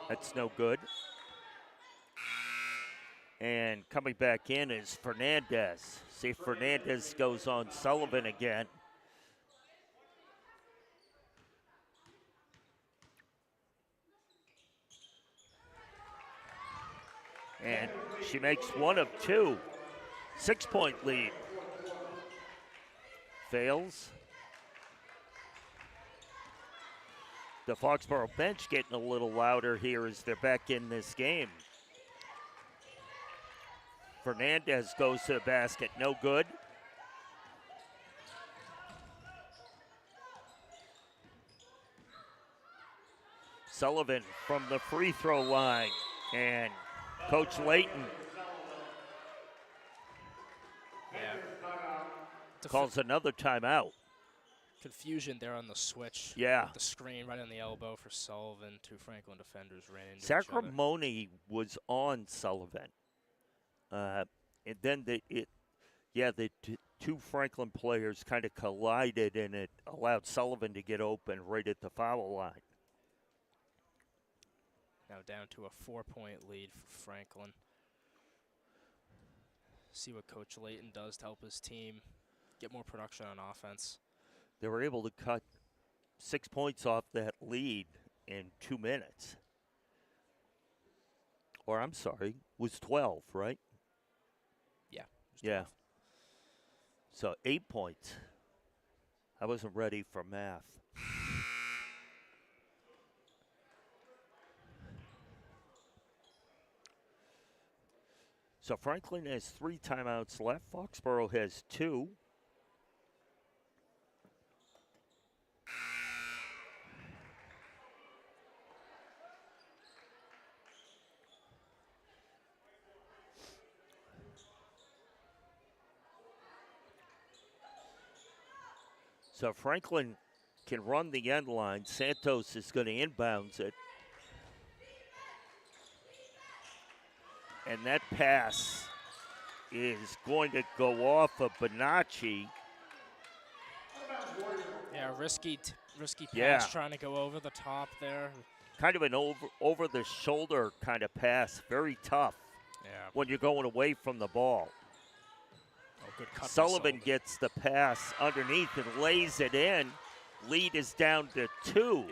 That's no good. And coming back in is Fernandez. See if Fernandez goes on Sullivan again. And she makes 1 of 2. 6-point lead. Fails. The Foxborough bench getting a little louder here as they're back in this game. Fernandez goes to the basket, no good. Sullivan from the free throw line, and Coach Layton calls another timeout. Confusion there on the switch. Yeah. The screen right on the elbow for Sullivan. 2 Franklin defenders ran into each other. Sacramone was on Sullivan. And then the 2 Franklin players kind of collided, and it allowed Sullivan to get open right at the foul line. Now down to a 4-point lead for Franklin. See what Coach Layton does to help his team get more production on offense. They were able to cut 6 points off that lead in 2 minutes. Or I'm sorry, it was 12, right? Yeah. Yeah. So 8 points. I wasn't ready for math. So Franklin has 3 timeouts left. Foxborough has 2. So Franklin can run the end line. Santos is going to inbounds it. And that pass is going to go off of Bonacci. Yeah, risky pass Yeah. trying to go over the top there. Kind of an over the shoulder kind of pass. Very tough Yeah. when you're going away from the ball. Oh, good cut by Sullivan gets the pass underneath and lays it in. Lead is down to 2.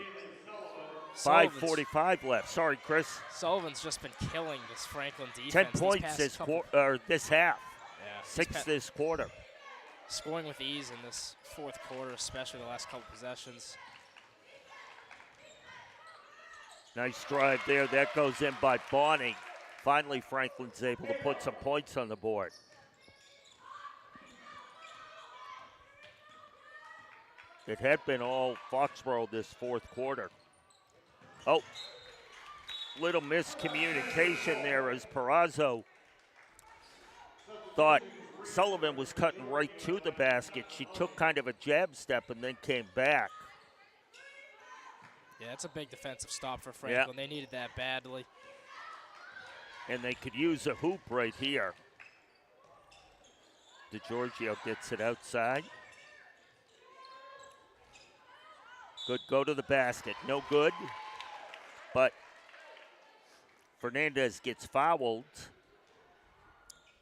5:45 left. Sorry, Chris. Sullivan's just been killing this Franklin defense. 10 points this half. Yeah. 6 this quarter. scoring with ease in this fourth quarter, especially the last couple possessions. Nice drive there. That goes in by Bonnie. Finally, Franklin's able to put some points on the board. It had been all Foxborough this fourth quarter. Oh, little miscommunication there as Perazzo thought Sullivan was cutting right to the basket. She took kind of a jab step and then came back. Yeah, that's a big defensive stop for Franklin. They needed that badly. And they could use a hoop right here. DeGiorgio gets it outside. Good go to the basket. No good. But Fernandez gets fouled.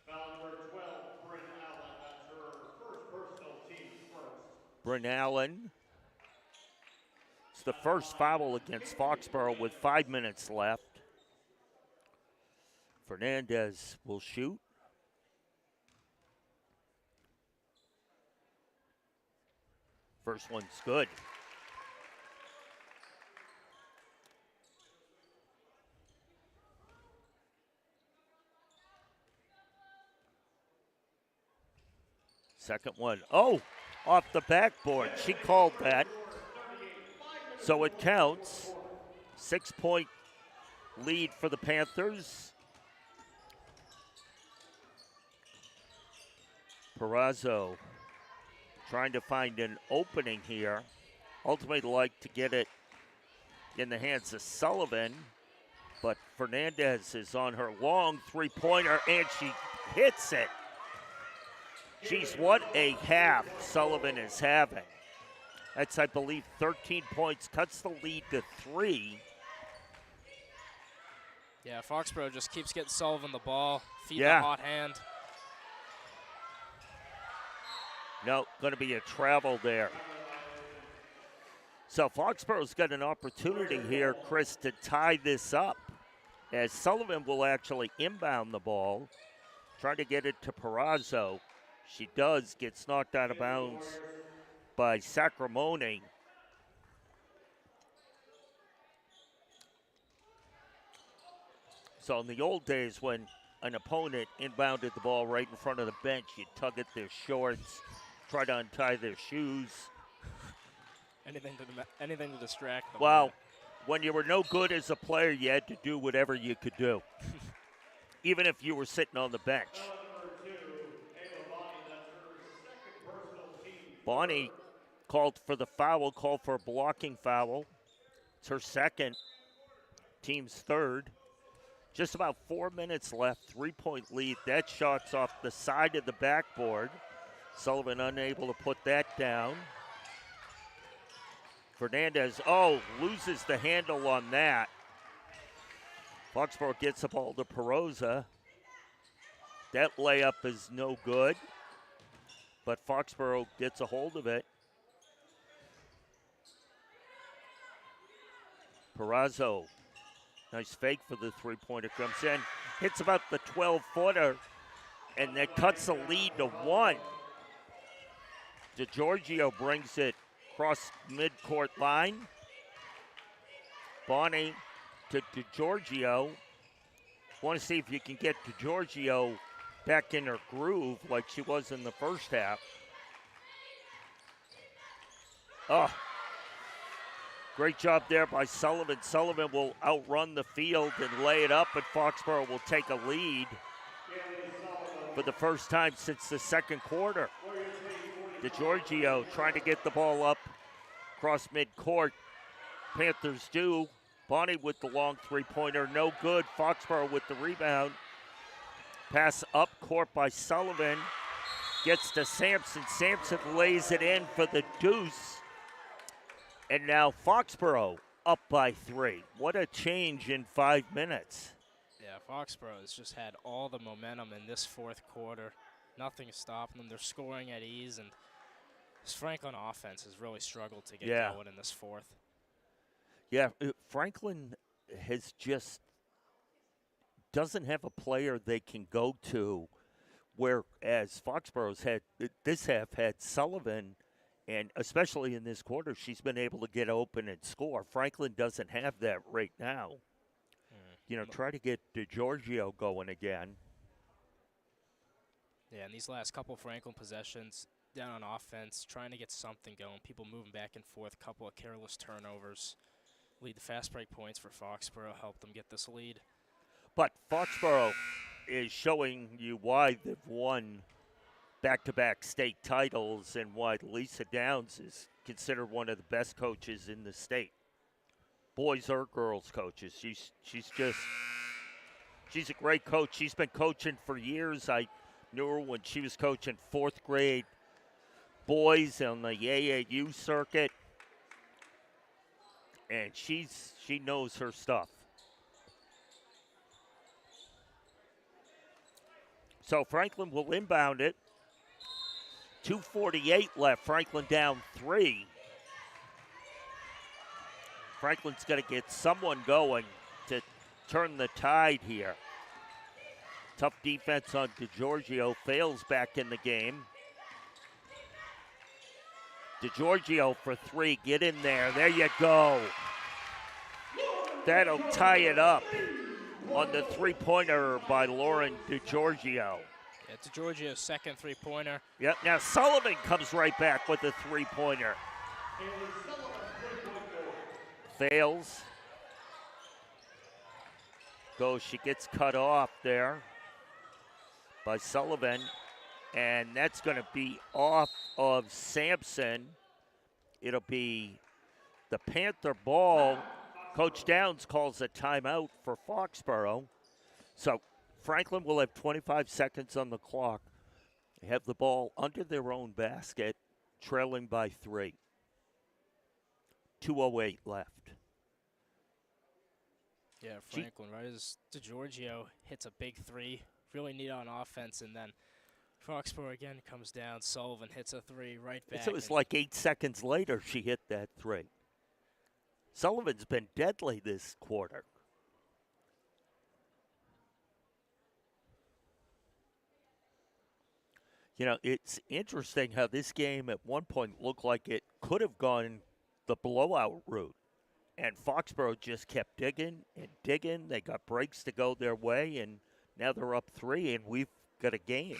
Foul number 12, Bryn Allen. That's her first personal, team's first. Bryn Allen. It's the first foul against Foxborough with 5 minutes left. Fernandez will shoot. First one's good. Second one. Oh, off the backboard. She called that. So it counts. 6-point lead for the Panthers. Perazzo trying to find an opening here. Ultimately like to get it in the hands of Sullivan. But Fernandez is on her long three-pointer, and she hits it. Geez, what a half Sullivan is having. That's, I believe, 13 points, cuts the lead to 3. Yeah, Foxborough just keeps getting Sullivan the ball, feed the hot hand. No, going to be a travel there. So Foxborough's got an opportunity here, Chris, to tie this up, as Sullivan will actually inbound the ball, trying to get it to Perazzo. She does, gets knocked out of bounds by Sacramone. So in the old days when an opponent inbounded the ball right in front of the bench, you'd tug at their shorts, try to untie their shoes. Anything to distract them. Well, when you were no good as a player, you had to do whatever you could do, even if you were sitting on the bench. Bonnie called for the foul, called for a blocking foul. It's her second, team's third. Just about 4 minutes left, 3-point lead. That shot's off the side of the backboard. Sullivan unable to put that down. Fernandez, loses the handle on that. Foxborough gets the ball to Peroza. That layup is no good, but Foxborough gets a hold of it. Perazzo, nice fake for the three-pointer, comes in, hits about the 12-footer, and that cuts the lead to 1. DeGiorgio brings it across midcourt line. Bonnie to DeGiorgio. Want to see if you can get DeGiorgio back in her groove like she was in the first half. Oh, great job there by Sullivan. Sullivan will outrun the field and lay it up, and Foxborough will take a lead for the first time since the second quarter. DeGiorgio trying to get the ball up across midcourt. Panthers do. Bonnie with the long three-pointer, no good. Foxborough with the rebound. Pass up court by Sullivan. Gets to Sampson. Sampson lays it in for the deuce. And now Foxborough up by 3. What a change in 5 minutes. Yeah, Foxborough has just had all the momentum in this fourth quarter. Nothing is stopping them. They're scoring at ease, and this Franklin offense has really struggled to get going in this fourth. Yeah, Franklin has just doesn't have a player they can go to Whereas Foxborough's had this half had Sullivan, and especially in this quarter, she's been able to get open and score. Franklin doesn't have that right now. Try to get DiGiorgio going again. Yeah, in these last couple Franklin possessions, down on offense, trying to get something going. People moving back and forth, couple of careless turnovers. Lead the fast break points for Foxborough, help them get this lead. But Foxborough is showing you why they've won back-to-back state titles and why Lisa Downs is considered one of the best coaches in the state. Boys or girls coaches. She's a great coach. She's been coaching for years. I knew her when she was coaching fourth grade boys on the AAU circuit. And she knows her stuff. So Franklin will inbound it. 2:48 left. Franklin down 3. Franklin's got to get someone going to turn the tide here. Tough defense on DiGiorgio. Fails back in the game. DiGiorgio for 3. Get in there. There you go. That'll tie it up on the three-pointer by Lauren DiGiorgio. Yeah, DiGiorgio's second three-pointer. Yep. Now Sullivan comes right back with a three-pointer. Fails. Goes. She gets cut off there by Sullivan. And that's going to be off of Sampson. It'll be the Panther ball. Coach Downs calls a timeout for Foxborough. So Franklin will have 25 seconds on the clock. They have the ball under their own basket, trailing by 3. 2:08 left. Yeah, Franklin, right as DiGiorgio hits a big 3. Really neat on offense, and then Foxborough again comes down. Sullivan hits a 3 right back. It was like 8 seconds later she hit that 3. Sullivan's been deadly this quarter. It's interesting how this game at one point looked like it could have gone the blowout route. And Foxborough just kept digging and digging. They got breaks to go their way, and now they're up 3, and we've got a game.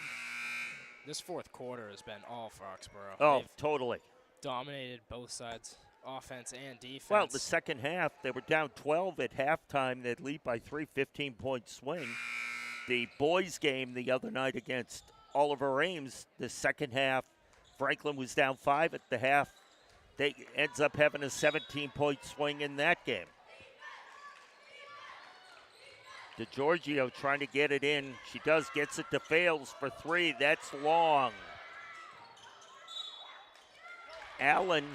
This fourth quarter has been all Foxborough. Oh, They've totally. dominated both sides, offense and defense. Well, the second half, they were down 12 at halftime. They'd lead by 3, 15-point swing. The boys' game the other night against Oliver Ames, the second half, Franklin was down 5 at the half. They ends up having a 17-point swing in that game. DiGiorgio trying to get it in. She gets it to Fails for 3. That's long. Allen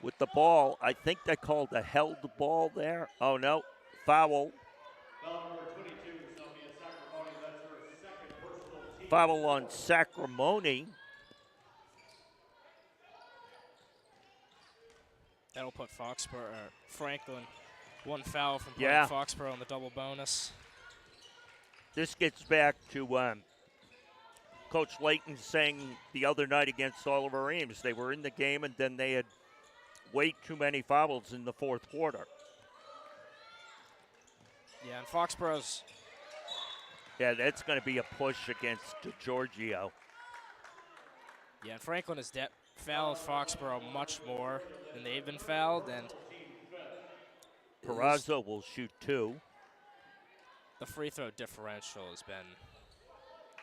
with the ball. I think they called a held ball there. Oh, no. Foul. Foul number 22, Sophia Sacramone. That's her second personal team. Foul on Sacramone. That'll put Franklin one foul from putting Foxborough on the double bonus. This gets back to Coach Layton saying the other night against Oliver Ames. They were in the game, and then they had way too many fouls in the fourth quarter. Yeah, and Foxborough's... Yeah, that's going to be a push against DiGiorgio. Yeah, and Franklin has fouled Foxborough much more than they've been fouled, and Perazzo will shoot 2. the free throw differential has been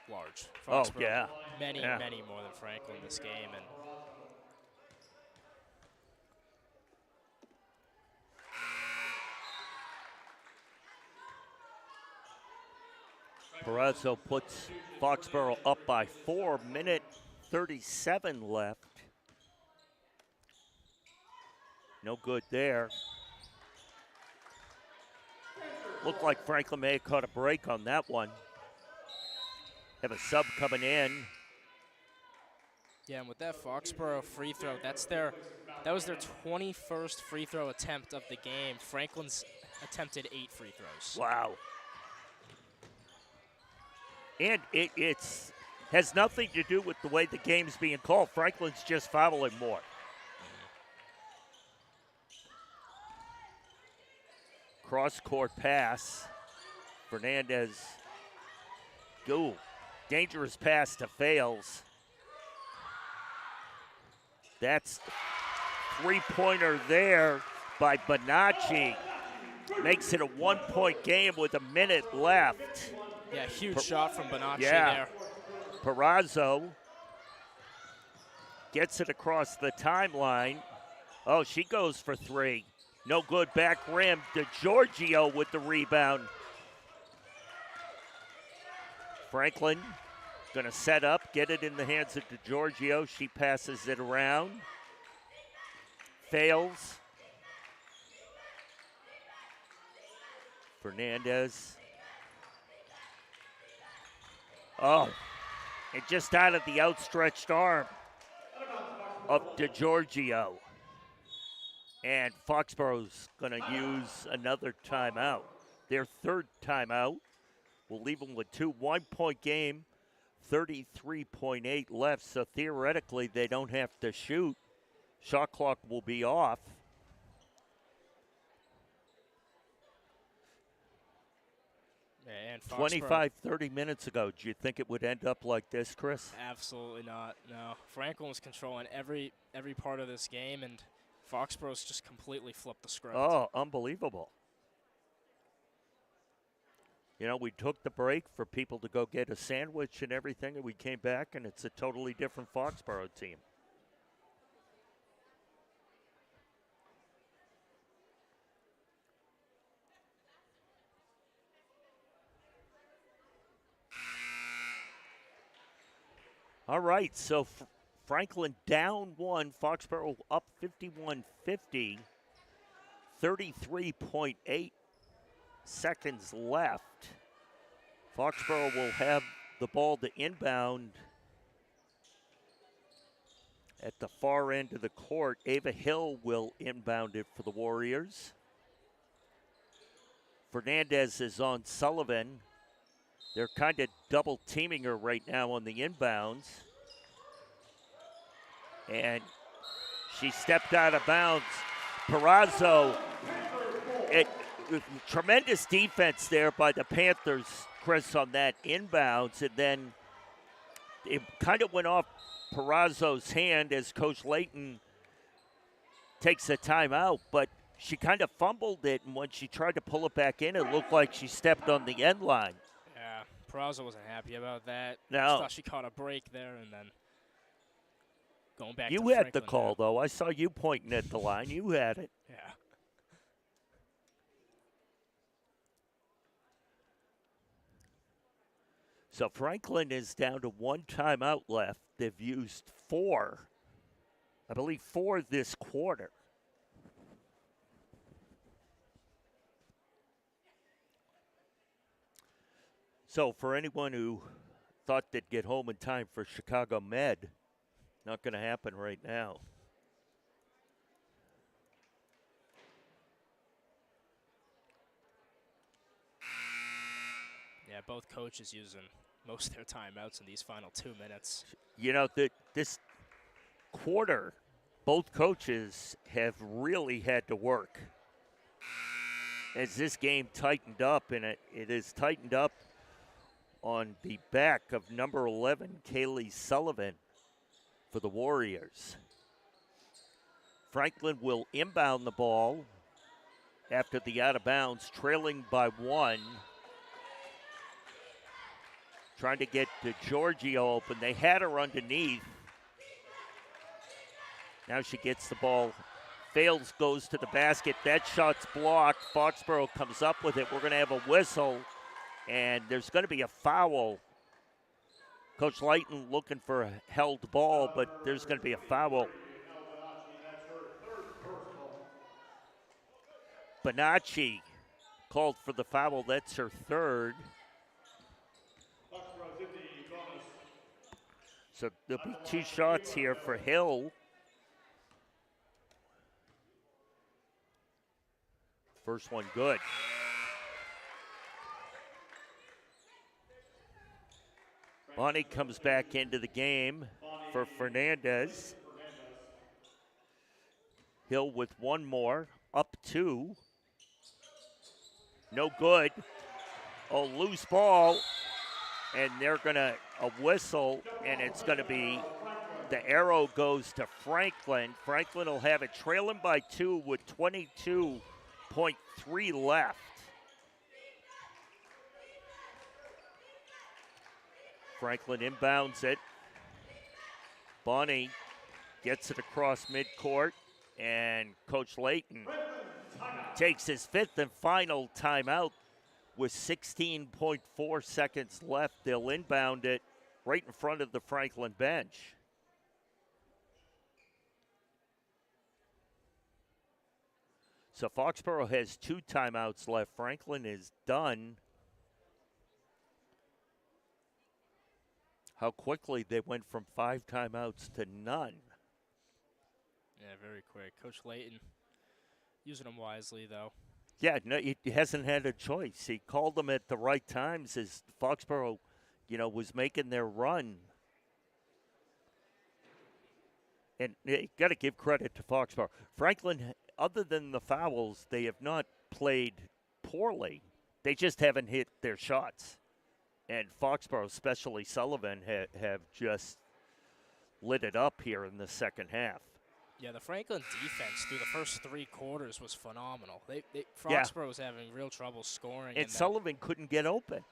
large. Oh, Foxborough, yeah. Many more than Franklin this game. And Perazzo puts Foxborough up by 4. Minute 37 left. No good there. Looked like Franklin may have caught a break on that one. Have a sub coming in. yeah, and with that Foxborough free throw, that was their 21st free throw attempt of the game. Franklin's attempted 8 free throws. Wow. And it's has nothing to do with the way the game's being called. Franklin's just fouling more. Cross-court pass. Fernandez. Go. Dangerous pass to Fails. That's three-pointer there by Bonacci. Makes it a one-point game with a minute left. Yeah, huge shot from Bonacci Yeah. there. Perazzo gets it across the timeline. Oh, she goes for three. No good, back rim. DeGiorgio with the rebound. Franklin gonna set up, get it in the hands of DeGiorgio. She passes it around. Fails. Fernandez. Oh, and just out of the outstretched arm of DeGiorgio. And Foxborough's going to use another timeout. Their third timeout will leave them with 2 1-point game, 33.8 left. So theoretically, they don't have to shoot. Shot clock will be off. And Foxborough, 25, 30 minutes ago, do you think it would end up like this, Chris? absolutely not. No, Franklin was controlling every part of this game, and Foxborough's just completely flipped the script. Oh, unbelievable. You know, we took the break for people to go get a sandwich and everything, and we came back, and it's a totally different Foxborough team. All right, so Franklin down 1, Foxborough up 51-50, 33.8 seconds left. Foxborough will have the ball to inbound at the far end of the court. Ava Hill will inbound it for the Warriors. Fernandez is on Sullivan. They're kind of double teaming her right now on the inbounds. And she stepped out of bounds. Perazzo, tremendous defense there by the Panthers, Chris, on that inbounds. And then it kind of went off Perazzo's hand as Coach Layton takes a timeout. But she kind of fumbled it, and when she tried to pull it back in, it looked like she stepped on the end line. Yeah, Perazzo wasn't happy about that. No. Just thought she caught a break there, and then going back You to had the Franklin call, now. though. I saw you pointing at the line. You had it. Yeah. So Franklin is down to 1 timeout left. They've used 4, I believe 4 this quarter. So for anyone who thought they'd get home in time for Chicago Med, not going to happen right now. Yeah, both coaches using most of their timeouts in these final 2 minutes. You know, this quarter, both coaches have really had to work as this game tightened up, and it is tightened up on the back of number 11, Kaylee Sullivan, for the Warriors. Franklin will inbound the ball after the out of bounds, trailing by 1. Trying to get DeGiorgio open. They had her underneath. Now she gets the ball. Fails, goes to the basket. That shot's blocked. Foxborough comes up with it. We're going to have a whistle, and there's going to be a foul. Coach Layton looking for a held ball, but there's going to be a foul. Bonacci called for the foul. That's her third. So there'll be 2 shots here for Hill. First one good. Bonnie comes back into the game for Fernandez. Hill with one more, up 2. No good. Oh, loose ball. And they're going to, a whistle, and it's going to be, the arrow goes to Franklin. Franklin will have it trailing by 2 with 22.3 left. Franklin inbounds it. Bonnie gets it across midcourt, and Coach Layton takes his 5th and final timeout with 16.4 seconds left. They'll inbound it right in front of the Franklin bench. So Foxborough has 2 timeouts left. Franklin is done. How quickly they went from 5 timeouts to none. Yeah, very quick. Coach Layton using them wisely, though. Yeah, no, he hasn't had a choice. He called them at the right times as Foxborough, was making their run. And you got to give credit to Foxborough. Franklin, other than the fouls, they have not played poorly. They just haven't hit their shots. And Foxborough, especially Sullivan, have just lit it up here in the second half. Yeah, the Franklin defense through the first 3 quarters was phenomenal. Foxborough was having real trouble scoring. And Sullivan couldn't get open.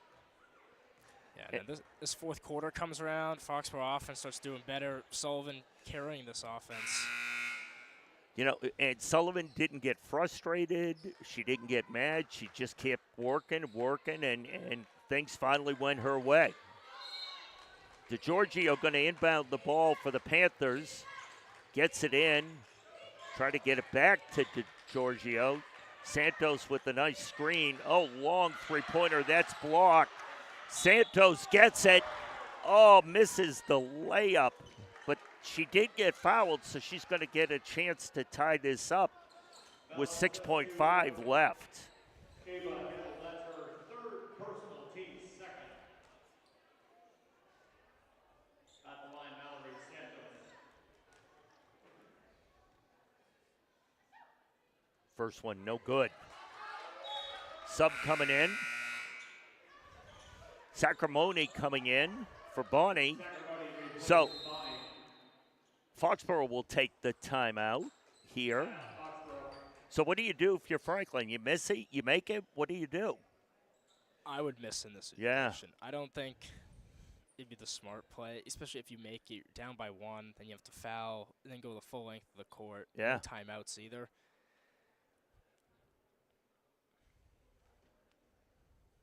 Yeah, and this 4th quarter comes around. Foxborough offense starts doing better. Sullivan carrying this offense. And Sullivan didn't get frustrated. She didn't get mad. She just kept working, and things finally went her way. DeGiorgio going to inbound the ball for the Panthers. Gets it in. Try to get it back to DeGiorgio. Santos with a nice screen. Oh, long three-pointer. That's blocked. Santos gets it. Oh, misses the layup. But she did get fouled, so she's going to get a chance to tie this up with 6.5 left. Ava Hill, that's her 3rd personal team second. At the line, Mallory Santos. First one, no good. Sub coming in. Sacramone coming in for Bonnie. So Foxborough will take the timeout here. So what do you do if you're Franklin? You miss it? You make it? What do you do? I would miss in this situation. Yeah. I don't think it'd be the smart play, especially if you make it down by 1, then you have to foul, and then go the full length of the court. Yeah. No timeouts either.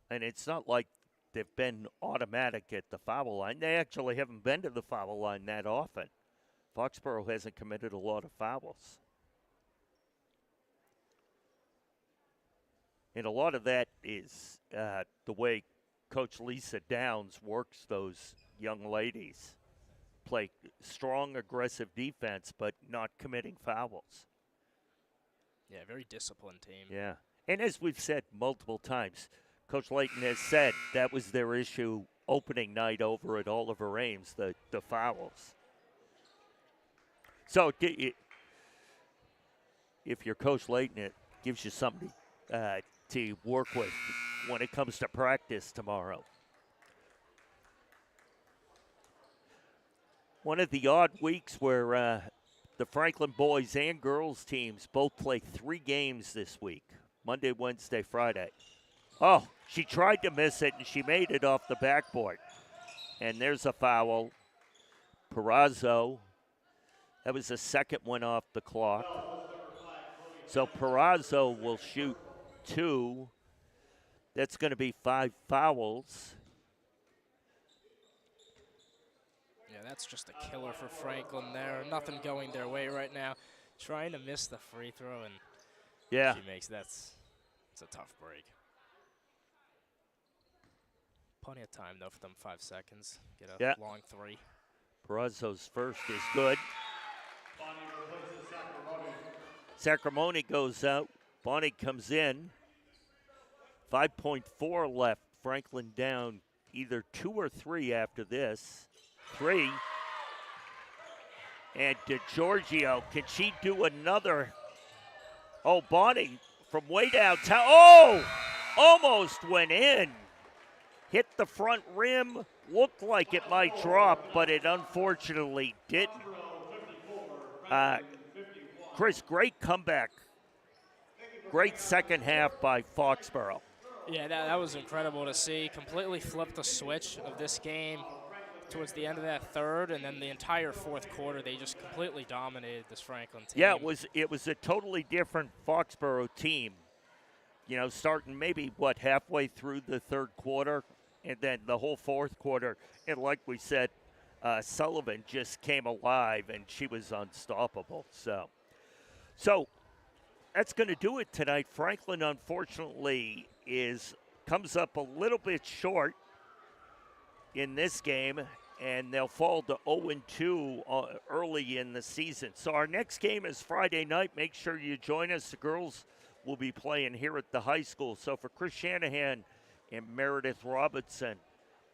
And it's not like they've been automatic at the foul line. They actually haven't been to the foul line that often. Foxborough hasn't committed a lot of fouls. And a lot of that is the way Coach Lisa Downs works those young ladies. Play strong, aggressive defense, but not committing fouls. Yeah, very disciplined team. Yeah. And as we've said multiple times, Coach Layton has said that was their issue opening night over at Oliver Ames, the fouls. So if you're Coach Layton, it gives you something to work with when it comes to practice tomorrow. One of the odd weeks where the Franklin boys and girls teams both play 3 games this week, Monday, Wednesday, Friday. Oh, she tried to miss it, and she made it off the backboard. And there's a foul. Perazzo. That was the second one off the clock. So Perazzo will shoot 2. That's going to be 5 fouls. Yeah, that's just a killer for Franklin there. Nothing going their way right now. Trying to miss the free throw, and yeah, she makes it's a tough break. Plenty of time, though, for them 5 seconds. Get a long 3. Perazzo's first is good. Sacramone goes out. Bonnie comes in. 5.4 left. Franklin down either 2 or 3 after this. 3. And DeGiorgio, can she do another? Oh, Bonnie from way downtown. Oh, almost went in. Hit the front rim. Looked like it might drop, but it unfortunately didn't. Chris, great comeback. Great second half by Foxborough. Yeah, that was incredible to see. Completely flipped the switch of this game towards the end of that third, and then the entire fourth quarter, they just completely dominated this Franklin team. Yeah, it was a totally different Foxborough team. You know, starting maybe, halfway through the third quarter, and then the whole fourth quarter. And like we said, Sullivan just came alive, and she was unstoppable. So that's going to do it tonight. Franklin, unfortunately, comes up a little bit short in this game, and they'll fall to 0-2 early in the season. So our next game is Friday night. Make sure you join us. The girls will be playing here at the high school. So for Chris Shanahan and Meredith Robinson,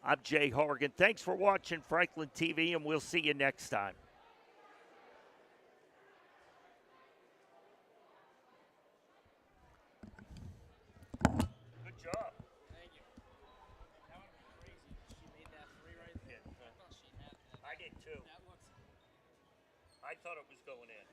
I'm Jay Horgan. Thanks for watching Franklin TV, and we'll see you next time. Good job. Thank you. That would be crazy. She made that 3 right there. I thought she had that. I did too. That looks. I thought it was going in.